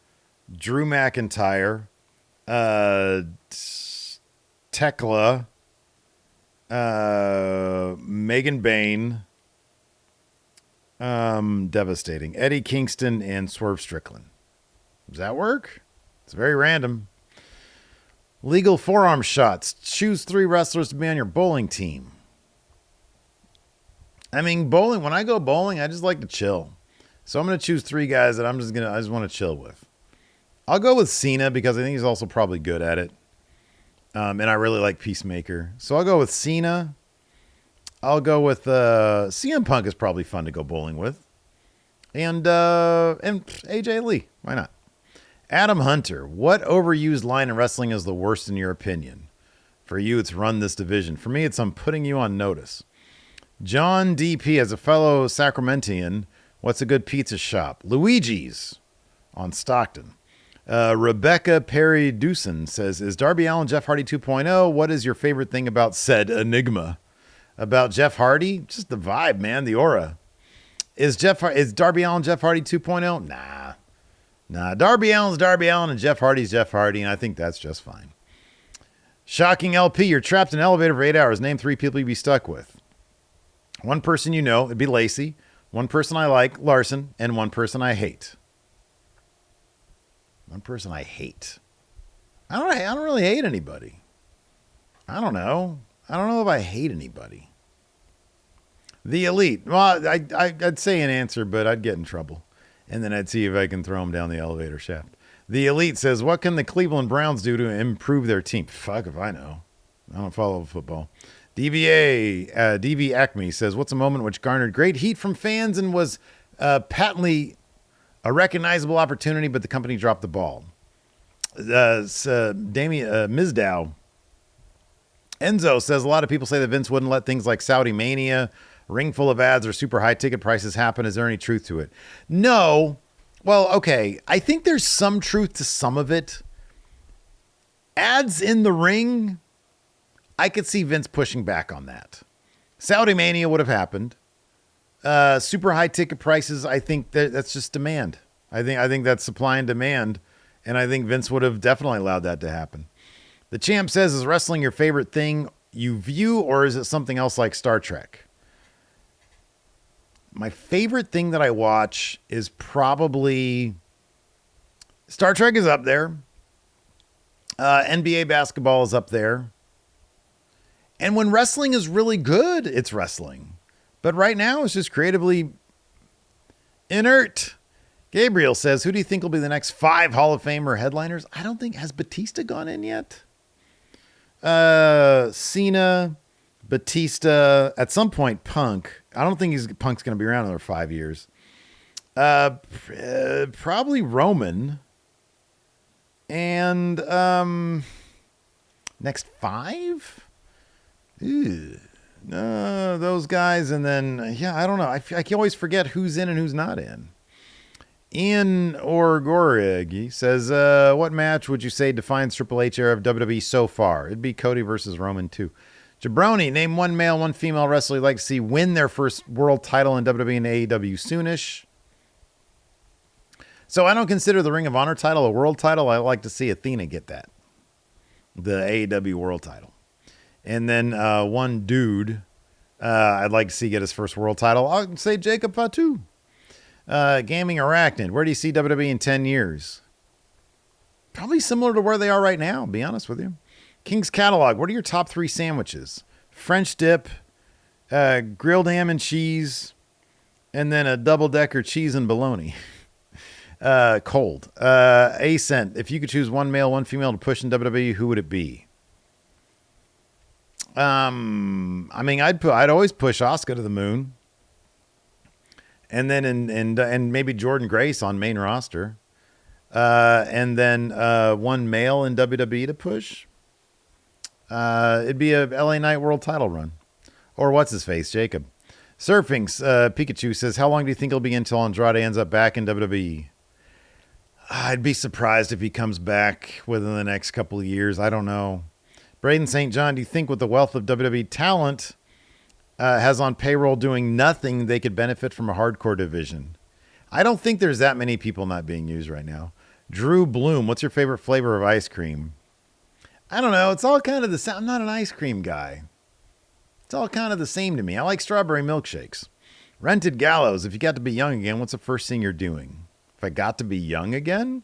Drew McIntyre, Tekla, Megan Bain, devastating, Eddie Kingston, and Swerve Strickland. Does that work? It's very random. Legal forearm shots. Choose 3 wrestlers to be on your bowling team. I mean, bowling, when I go bowling, I just like to chill. So I'm going to choose 3 guys that I just want to chill with. I'll go with Cena because I think he's also probably good at it. And I really like Peacemaker. So I'll go with Cena. I'll go with CM Punk is probably fun to go bowling with. And AJ Lee. Why not? Adam Hunter, what overused line in wrestling is the worst in your opinion? For you, it's run this division. For me, it's I'm putting you on notice. John DP, as a fellow Sacramentian, what's a good pizza shop? Luigi's on Stockton. Rebecca Perry Dewson says, is Darby Allin Jeff Hardy 2.0? What is your favorite thing about said enigma? About Jeff Hardy? Just the vibe, man, the aura. Is Darby Allin Jeff Hardy 2.0? Nah. Darby Allin's Darby Allin and Jeff Hardy's Jeff Hardy, and I think that's just fine. Shocking LP, you're trapped in an elevator for 8 hours. Name 3 people you'd be stuck with. 1 person you know, it'd be Lacey. 1 person I like, Larson, and 1 person I hate. 1 person I hate. I don't really hate anybody. I don't know if I hate anybody. The Elite. Well, I'd say an answer, but I'd get in trouble. And then I'd see if I can throw him down the elevator shaft. The Elite says, what can the Cleveland Browns do to improve their team? Fuck if I know. I don't follow football. DV Acme says, what's a moment which garnered great heat from fans and was patently A recognizable opportunity, but the company dropped the ball. Damien Mizdow. Enzo says a lot of people say that Vince wouldn't let things like Saudi Mania, ring full of ads, or super high ticket prices happen. Is there any truth to it? No. Well, okay. I think there's some truth to some of it. Ads in the ring, I could see Vince pushing back on that. Saudi Mania would have happened. Super high ticket prices, I think that's just demand. I think that's supply and demand, and I think Vince would have definitely allowed that to happen. The champ says, is wrestling your favorite thing you view, or is it something else like Star Trek? My favorite thing that I watch is probably Star Trek is up there. NBA basketball is up there. And when wrestling is really good, it's wrestling. But right now, it's just creatively inert. Gabriel says, who do you think will be the next 5 Hall of Famer headliners? I don't think, has Batista gone in yet? Cena, Batista, at some point, Punk. I don't think Punk's going to be around another 5 years. Probably Roman. And next 5? Ew. No, those guys. And then, yeah, I don't know. I can always forget who's in and who's not in. Ian Orgorigi says, what match would you say defines Triple H era of WWE so far? It'd be Cody versus Roman too. Jabroni, name one male, one female wrestler you'd like to see win their first world title in WWE and AEW soonish. So I don't consider the Ring of Honor title a world title. I like to see Athena get that. The AEW world title. And then one dude I'd like to see get his first world title. I'll say Jacob Fatu. Gaming Arachnid. Where do you see WWE in 10 years? Probably similar to where they are right now, to be honest with you. King's Catalog. What are your top 3 sandwiches? French dip, grilled ham and cheese, and then a double-decker cheese and bologna. Cold. Ascent. If you could choose one male, one female to push in WWE, who would it be? I mean, I'd always push Asuka to the moon. And then and maybe Jordan Grace on main roster. And then one male in WWE to push. It'd be a LA Knight world title run. Or what's his face, Jacob. Surfing's Pikachu says, how long do you think it'll be until Andrade ends up back in WWE? I'd be surprised if he comes back within the next couple of years. I don't know. Braden St. John, do you think with the wealth of WWE talent has on payroll doing nothing, they could benefit from a hardcore division? I don't think there's that many people not being used right now. Drew Bloom, what's your favorite flavor of ice cream? I don't know. It's all kind of the same. I'm not an ice cream guy. It's all kind of the same to me. I like strawberry milkshakes. Rented Gallows, if you got to be young again, what's the first thing you're doing? If I got to be young again?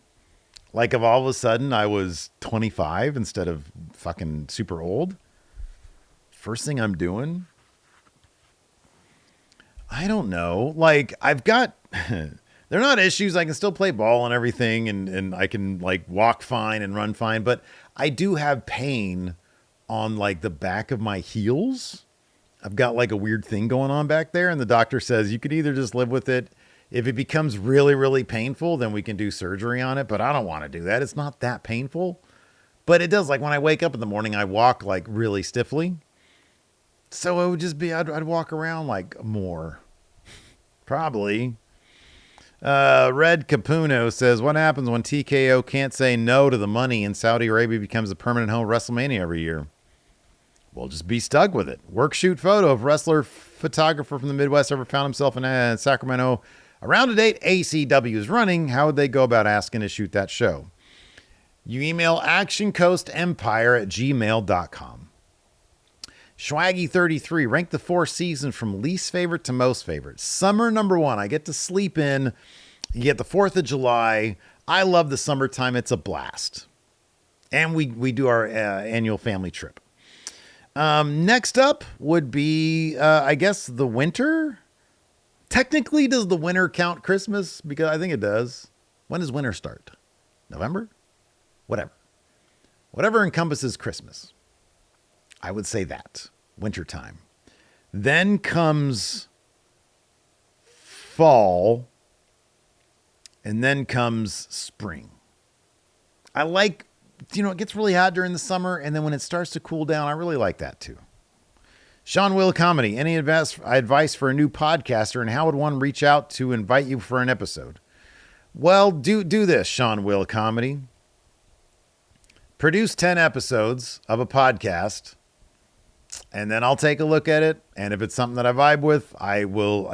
Like if all of a sudden I was 25 instead of fucking super old? First thing I'm doing? I don't know. Like I've got, they're not issues. I can still play ball and everything. And I can like walk fine and run fine. But I do have pain on like the back of my heels. I've got like a weird thing going on back there. And the doctor says you could either just live with it. If it becomes really, really painful, then we can do surgery on it. But I don't want to do that. It's not that painful. But it does. Like when I wake up in the morning, I walk like really stiffly. So it would just be, I'd walk around like more. Probably. Red Capuno says, what happens when TKO can't say no to the money and Saudi Arabia becomes a permanent home of WrestleMania every year? We'll just be stuck with it. Work shoot photo of wrestler photographer from the Midwest ever found himself in Sacramento around a date ACW is running. How would they go about asking to shoot that show? You email actioncoastempire@gmail.com. Schwaggy33, rank the 4 seasons from least favorite to most favorite. Summer number 1, I get to sleep in. You get the 4th of July. I love the summertime. It's a blast. And we do our annual family trip. Next up would be, I guess, the winter. Technically, does the winter count Christmas? Because I think it does. When does winter start? November? Whatever. Whatever encompasses Christmas. I would say that. Wintertime. Then comes fall. And then comes spring. I like, it gets really hot during the summer, and then when it starts to cool down, I really like that too. Sean Will Comedy, any advice for a new podcaster, and how would one reach out to invite you for an episode? Well, do this, Sean Will Comedy. Produce 10 episodes of a podcast, and then I'll take a look at it. And if it's something that I vibe with,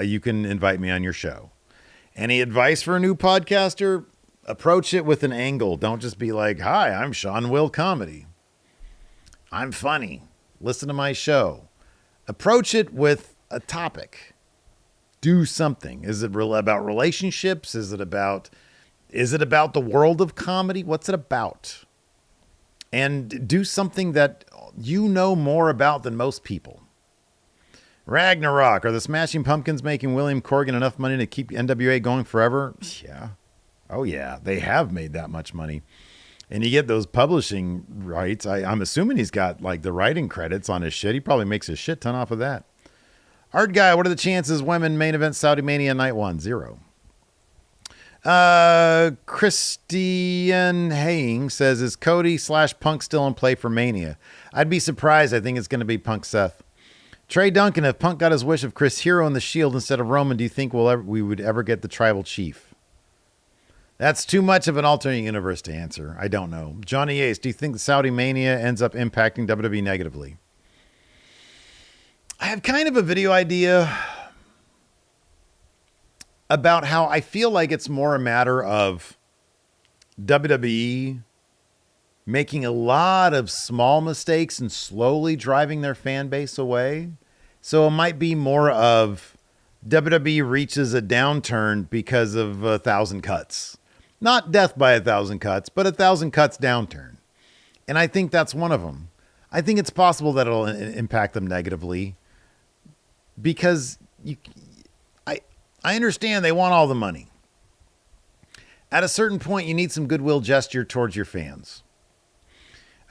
you can invite me on your show. Any advice for a new podcaster? Approach it with an angle. Don't just be like, hi, I'm Sean Will Comedy. I'm funny. Listen to my show. Approach it with a topic. Do something. Is it about relationships? Is it about the world of comedy? What's it about? And do something that you know more about than most people. Ragnarok, are the Smashing Pumpkins making William Corgan enough money to keep NWA going forever? Yeah. Oh, yeah. They have made that much money. And you get those publishing rights. I'm assuming he's got like the writing credits on his shit. He probably makes a shit ton off of that. Art Guy, what are the chances women main event Saudi Mania night 1? 0. Christian Haying says, is Cody/Punk still in play for Mania? I'd be surprised. I think it's going to be Punk Seth. Trey Duncan, if Punk got his wish of Chris Hero in the Shield instead of Roman, do you think we would ever get the Tribal Chief? That's too much of an alternate universe to answer. I don't know. Johnny Ace, do you think the Saudi Mania ends up impacting WWE negatively? I have kind of a video idea about how I feel like it's more a matter of WWE making a lot of small mistakes and slowly driving their fan base away. So it might be more of WWE reaches a downturn because of 1,000 cuts. Not death by 1,000 cuts, but 1,000 cuts downturn. And I think that's one of them. I think it's possible that it'll impact them negatively because I understand they want all the money. At a certain point, you need some goodwill gesture towards your fans.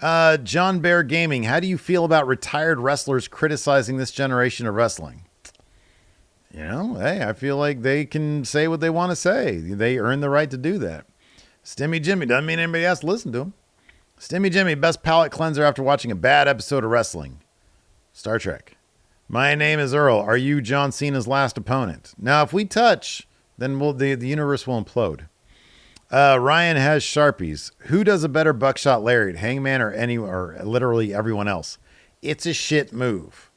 John Bear Gaming, how do you feel about retired wrestlers criticizing this generation of wrestling? Hey, I feel like they can say what they want to say. They earn the right to do that. Stimmy Jimmy, doesn't mean anybody has to listen to him. Stimmy Jimmy, best palate cleanser after watching a bad episode of wrestling. Star Trek. My name is Earl. Are you John Cena's last opponent? Now, if we touch, then the universe will implode. Ryan has Sharpies. Who does a better buckshot lariat, Hangman or literally everyone else? It's a shit move.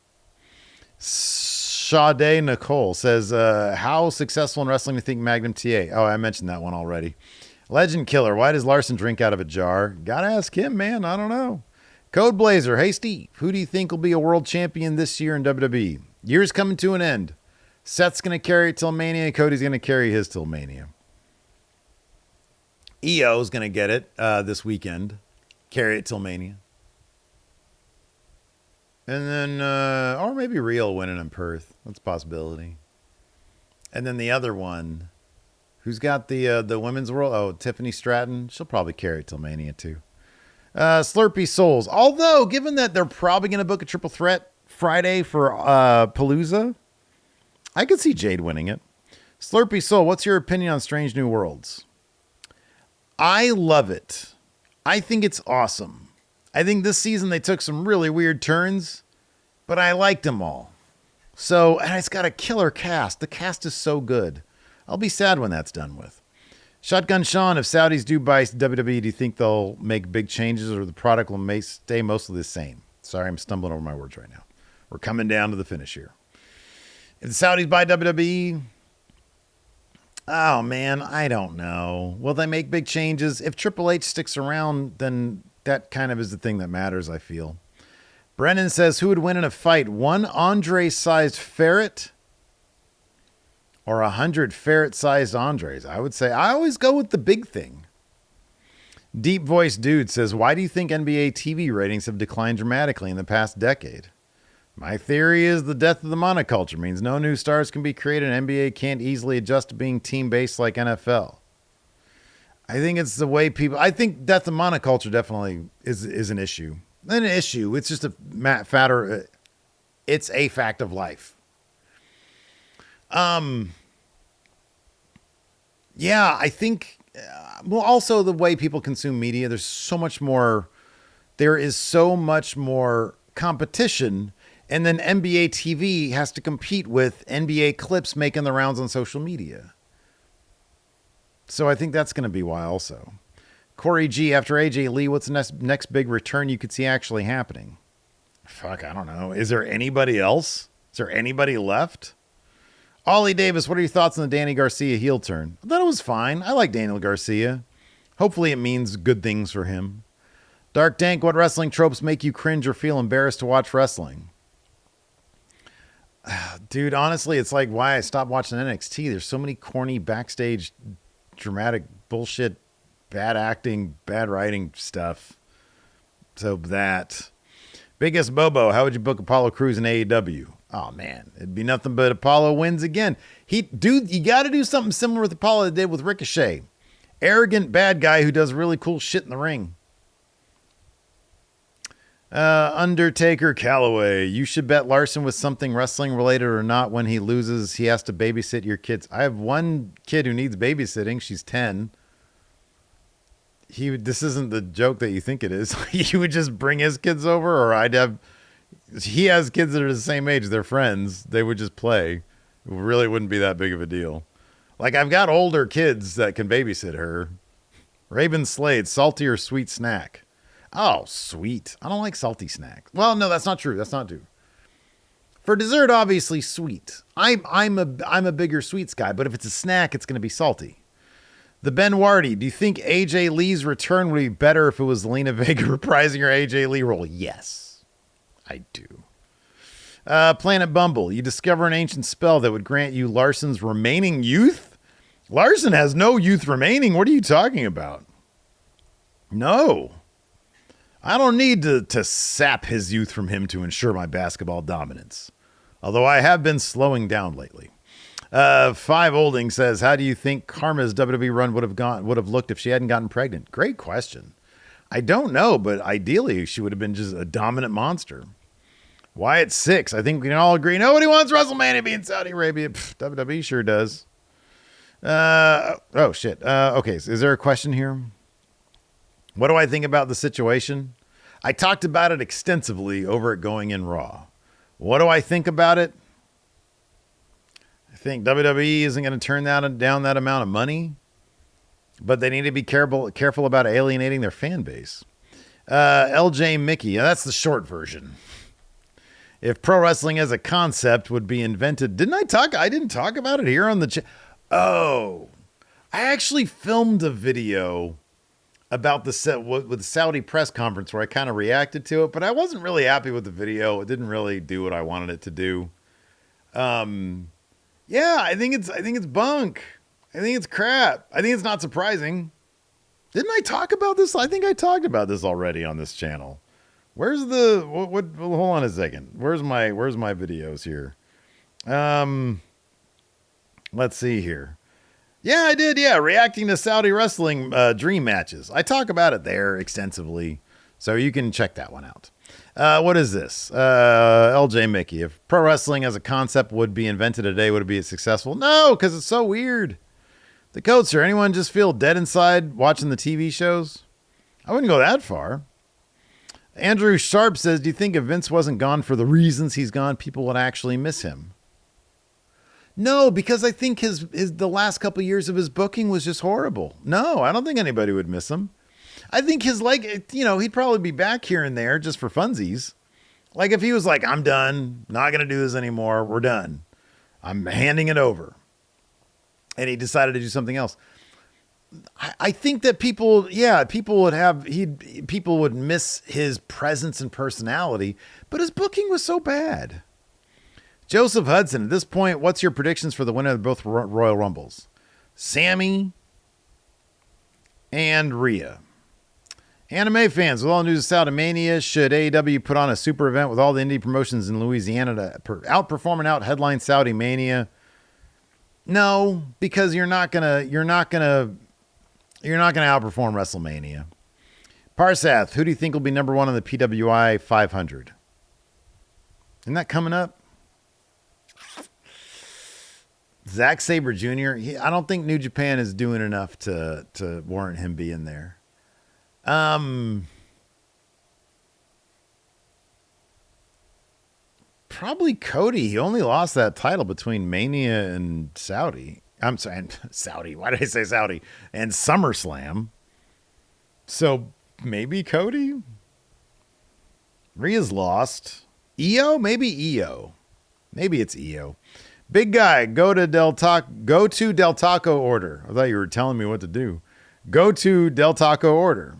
Sade Nicole says, how successful in wrestling do you think Magnum TA? Oh, I mentioned that one already. Legend Killer, why does Larson drink out of a jar? Gotta ask him, man. I don't know. Code Blazer, hey Steve, who do you think will be a world champion this year in WWE? Year's coming to an end. Seth's going to carry it till Mania. Cody's going to carry his till Mania. EO's going to get it this weekend. Carry it till Mania. And then, or maybe Real winning in Perth. That's a possibility. And then the other one, who's got the women's world? Oh, Tiffany Stratton. She'll probably carry it till Mania too. Slurpy Souls. Although, given that they're probably going to book a triple threat Friday for Palooza, I could see Jade winning it. Slurpy Soul, what's your opinion on Strange New Worlds? I love it. I think it's awesome. I think this season they took some really weird turns, but I liked them all. So, and it's got a killer cast. The cast is so good. I'll be sad when that's done with. Shotgun Sean, if Saudis do buy WWE, do you think they'll make big changes or the product will stay mostly the same? Sorry, I'm stumbling over my words right now. We're coming down to the finish here. If the Saudis buy WWE, oh man, I don't know. Will they make big changes? If Triple H sticks around, then that kind of is the thing that matters, I feel. Brennan says, who would win in a fight? One Andre-sized ferret or 100 ferret-sized Andres? I would say I always go with the big thing. Deep Voice Dude says, why do you think NBA TV ratings have declined dramatically in the past decade? My theory is the death of the monoculture means no new stars can be created and NBA can't easily adjust to being team-based like NFL. I think it's the way people... I think death of monoculture definitely is an issue. Not an issue. It's just it's a fact of life. Yeah, I think, well, also the way people consume media, there is so much more competition. And then NBA TV has to compete with NBA clips making the rounds on social media. So I think that's going to be why also. Corey G, after AJ Lee, what's the next big return you could see actually happening? Fuck, I don't know. Is there anybody else? Is there anybody left? Ollie Davis, what are your thoughts on the Danny Garcia heel turn? I thought it was fine. I like Daniel Garcia. Hopefully it means good things for him. Dark Dank, what wrestling tropes make you cringe or feel embarrassed to watch wrestling? Dude, honestly, it's like why I stopped watching NXT. There's so many corny backstage dramatic bullshit, bad acting, bad writing stuff. So that. Biggest Bobo, how would you book Apollo Crews in AEW? Oh, man, it'd be nothing but Apollo wins again. You got to do something similar with Apollo that did with Ricochet. Arrogant bad guy who does really cool shit in the ring. Undertaker Calloway, you should bet Larson with something wrestling related or not. When he loses, he has to babysit your kids. I have one kid who needs babysitting. She's 10. This isn't the joke that you think it is. He would just bring his kids over, or he has kids that are the same age. They're friends. They would just play. It really wouldn't be that big of a deal. Like, I've got older kids that can babysit her. Raven Slade, salty or sweet snack? Oh, sweet. I don't like salty snacks. Well, no, that's not true. That's not true. For dessert, obviously sweet. I'm a bigger sweets guy, but if it's a snack, it's going to be salty. The Ben Wardy, do you think AJ Lee's return would be better if it was Lena Vega reprising her AJ Lee role? Yes, I do. Planet Bumble, you discover an ancient spell that would grant you Larson's remaining youth? Larson has no youth remaining. What are you talking about? No. I don't need to sap his youth from him to ensure my basketball dominance. Although I have been slowing down lately. Five Olding says, how do you think Karma's WWE run would have looked if she hadn't gotten pregnant? Great question. I don't know, but ideally she would have been just a dominant monster. Wyatt 6, I think we can all agree nobody wants WrestleMania to be in Saudi Arabia. WWE sure does. Oh shit. Okay, so is there a question here? What do I think about the situation? I talked about it extensively over at Going In Raw. What do I think about it? I think WWE isn't going to turn down that amount of money, but they need to be careful about alienating their fan base. LJ Mickey, that's the short version. If pro wrestling as a concept would be invented, I didn't talk about it here on the Oh, I actually filmed a video about the Saudi press conference where I kind of reacted to it, but I wasn't really happy with the video. It didn't really do what I wanted it to do. Yeah, I think it's bunk. I think it's crap. I think it's not surprising. Didn't I talk about this? I think I talked about this already on this channel. Where's the what hold on a second. Where's my videos here? Let's see here. Yeah, I did. Yeah, reacting to Saudi wrestling dream matches. I talk about it there extensively, so you can check that one out. What is this? LJ Mickey. If pro wrestling as a concept would be invented today, would it be successful? No, because it's so weird. The coats, or anyone just feel dead inside watching the TV shows? I wouldn't go that far. Andrew Sharp says, do you think if Vince wasn't gone for the reasons he's gone, people would actually miss him? No, because I think the last couple of years of his booking was just horrible. No, I don't think anybody would miss him. I think he'd probably be back here and there just for funsies. Like if he was like, I'm done, not going to do this anymore, we're done, I'm handing it over, and he decided to do something else, I think that people would miss his presence and personality, but his booking was so bad. Joseph Hudson, at this point, what's your predictions for the winner of both Royal Rumbles? Sammy and Rhea. Anime fans, with all news of Saudi Mania, should AEW put on a super event with all the indie promotions in Louisiana to outperform and out headline Saudi Mania? No, because you're not gonna outperform WrestleMania. Parsath, who do you think will be number one on the PWI 500? Isn't that coming up? Zack Sabre Jr. I don't think New Japan is doing enough to warrant him being there. Probably Cody. He only lost that title between Mania and Saudi. I'm sorry, Saudi. Why did I say Saudi? And SummerSlam. So maybe Cody. Rhea's lost. Io? Maybe Io. Maybe it's Io. Big guy, go to Del Taco order. I thought you were telling me what to do. Go to Del Taco order.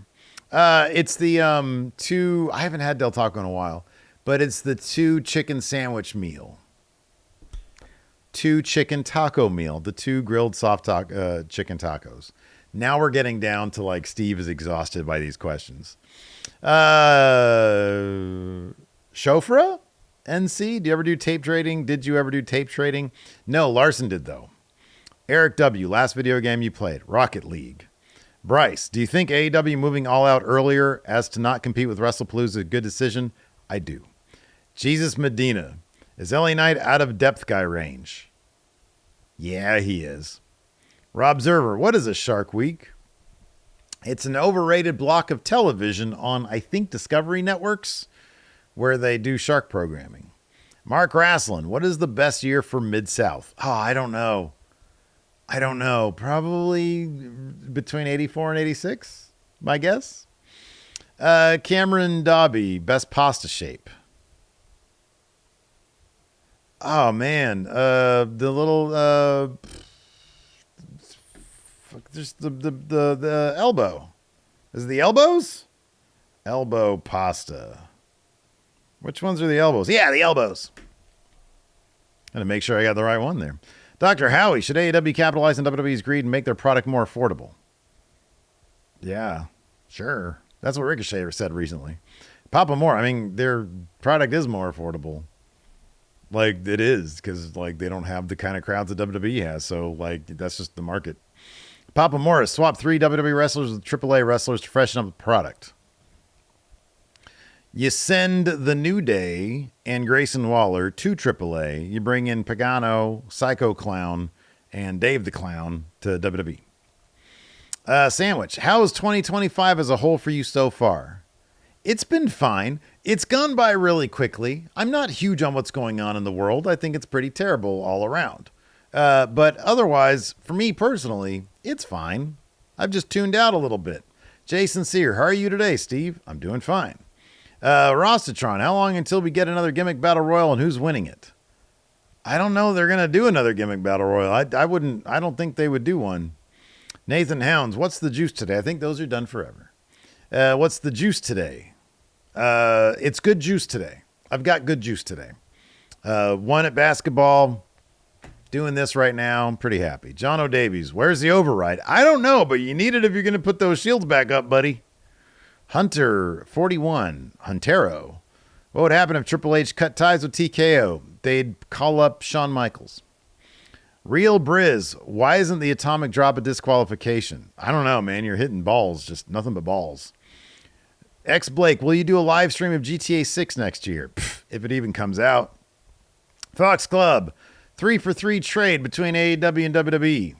It's the two. I haven't had Del Taco in a while, but it's the 2 chicken sandwich meal. 2 chicken taco meal. The 2 grilled soft chicken tacos. Now we're getting down to like Steve is exhausted by these questions. Shofra? NC, do you ever do tape trading? Did you ever do tape trading? No, Larson did though. Eric W, last video game you played, Rocket League. Bryce, do you think AEW moving all out earlier as to not compete with WrestlePalooza is a good decision? I do. Jesus Medina, is LA Knight out of depth guy range? Yeah, he is. Rob Zerver, what is a Shark Week? It's an overrated block of television on, I think, Discovery Networks, where they do shark programming. Mark Rasslin, what is the best year for Mid-South? Oh, I don't know. Probably between 84 and 86, my guess. Cameron Dobby, best pasta shape. Oh, man. The little... just the elbow. Is it the elbows? Elbow pasta. Which ones are the elbows? Yeah, the elbows. Gotta make sure I got the right one there. Dr. Howie, should AEW capitalize on WWE's greed and make their product more affordable? Yeah, sure. That's what Ricochet said recently. Papa Moore, I mean, their product is more affordable. Like, it is, because, like, they don't have the kind of crowds that WWE has. So, like, that's just the market. Papa Morris, swap 3 WWE wrestlers with AAA wrestlers to freshen up the product. You send the New Day and Grayson Waller to AAA. You bring in Pagano, Psycho Clown, and Dave the Clown to WWE. Sandwich, how is 2025 as a whole for you so far? It's been fine. It's gone by really quickly. I'm not huge on what's going on in the world. I think it's pretty terrible all around. But otherwise, for me personally, it's fine. I've just tuned out a little bit. Jason Sear, how are you today, Steve? I'm doing fine. Rostatron, how long until we get another gimmick battle royal and who's winning it? I don't know. They're going to do another gimmick battle royal. I don't think they would do one. Nathan Hounds, what's the juice today? I think those are done forever. What's the juice today? It's good juice today. I've got good juice today. One at basketball. Doing this right now. I'm pretty happy. John O'Davies, where's the override? I don't know, but you need it if you're going to put those shields back up, buddy. Hunter 41, Huntero. What would happen if Triple H cut ties with TKO? They'd call up Shawn Michaels. Real Briz, why isn't the atomic drop a disqualification? I don't know, man. You're hitting balls, just nothing but balls. X Blake, will you do a live stream of GTA 6 next year? Pff, if it even comes out. Fox Club, 3-for-3 trade between AEW and WWE.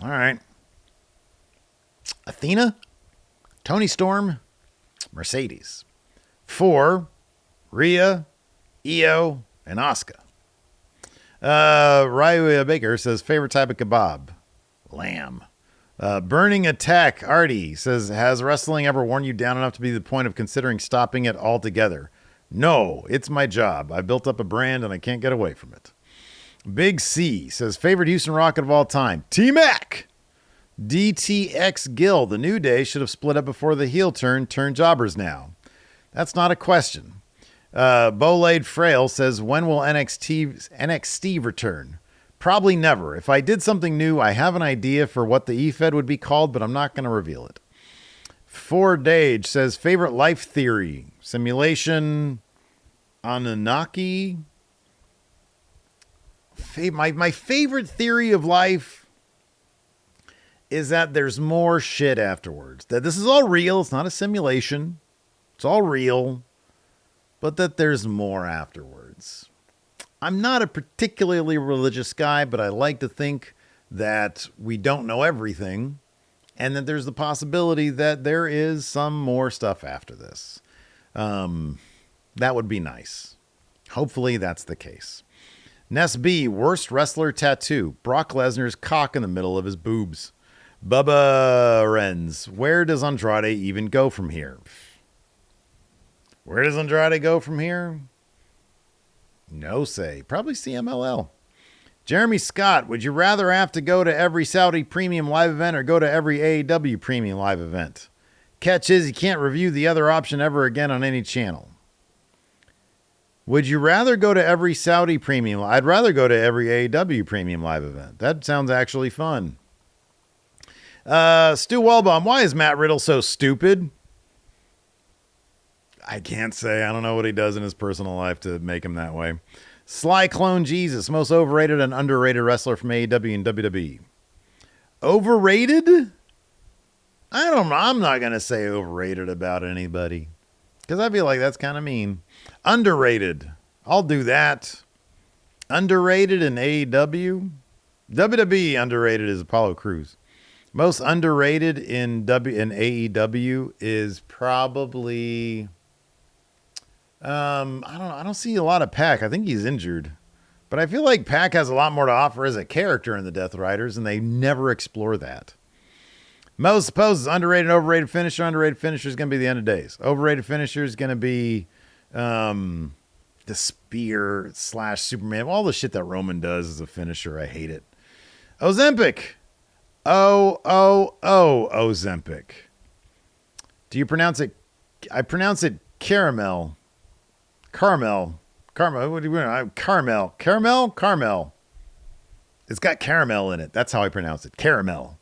All right. Athena, Tony Storm, Mercedes. 4, Rhea, Io, and Asuka. Raya Baker says, favorite type of kebab? Lamb. Burning Attack Artie says, has wrestling ever worn you down enough to be the point of considering stopping it altogether? No, it's my job. I built up a brand and I can't get away from it. Big C says, favorite Houston Rocket of all time? T-Mac. DTX Gill, the New Day should have split up before the heel turn jobbers now. That's not a question. Bolade Frail says, when will NXT return? Probably never. If I did something new, I have an idea for what the E-Fed would be called, but I'm not going to reveal it. Ford Dage says, favorite life theory? Simulation, Anunnaki. My favorite theory of life is that there's more shit afterwards. That this is all real. It's not a simulation. It's all real. But that there's more afterwards. I'm not a particularly religious guy, but I like to think that we don't know everything and that there's the possibility that there is some more stuff after this. That would be nice. Hopefully that's the case. Ness B, worst wrestler tattoo. Brock Lesnar's cock in the middle of his boobs. Bubba Renz, where does Andrade even go from here? Where does Andrade go from here? No say. Probably CMLL. Jeremy Scott, would you rather have to go to every Saudi premium live event or go to every AEW premium live event? Catch is you can't review the other option ever again on any channel. Would you rather go to every Saudi premium? I'd rather go to every AEW premium live event. That sounds actually fun. Stu Wallbaum, why is Matt Riddle so stupid? I can't say. I don't know what he does in his personal life to make him that way. Sly Clone Jesus, most overrated and underrated wrestler from AEW and WWE. Overrated? I don't know. I'm not going to say overrated about anybody because I feel like that's kind of mean. Underrated. I'll do that. Underrated in AEW. WWE underrated is Apollo Crews. Most underrated in AEW is probably I don't see a lot of Pac. I think he's injured. But I feel like Pac has a lot more to offer as a character in the Death Riders, and they never explore that. Most supposes underrated, overrated finisher. Underrated finisher is going to be the End of Days. Overrated finisher is going to be the spear / Superman. All the shit that Roman does as a finisher. I hate it. Ozempic. Ozempic. Do you pronounce it? I pronounce it caramel. Caramel. What do you mean? Caramel. It's got caramel in it. That's how I pronounce it. Caramel.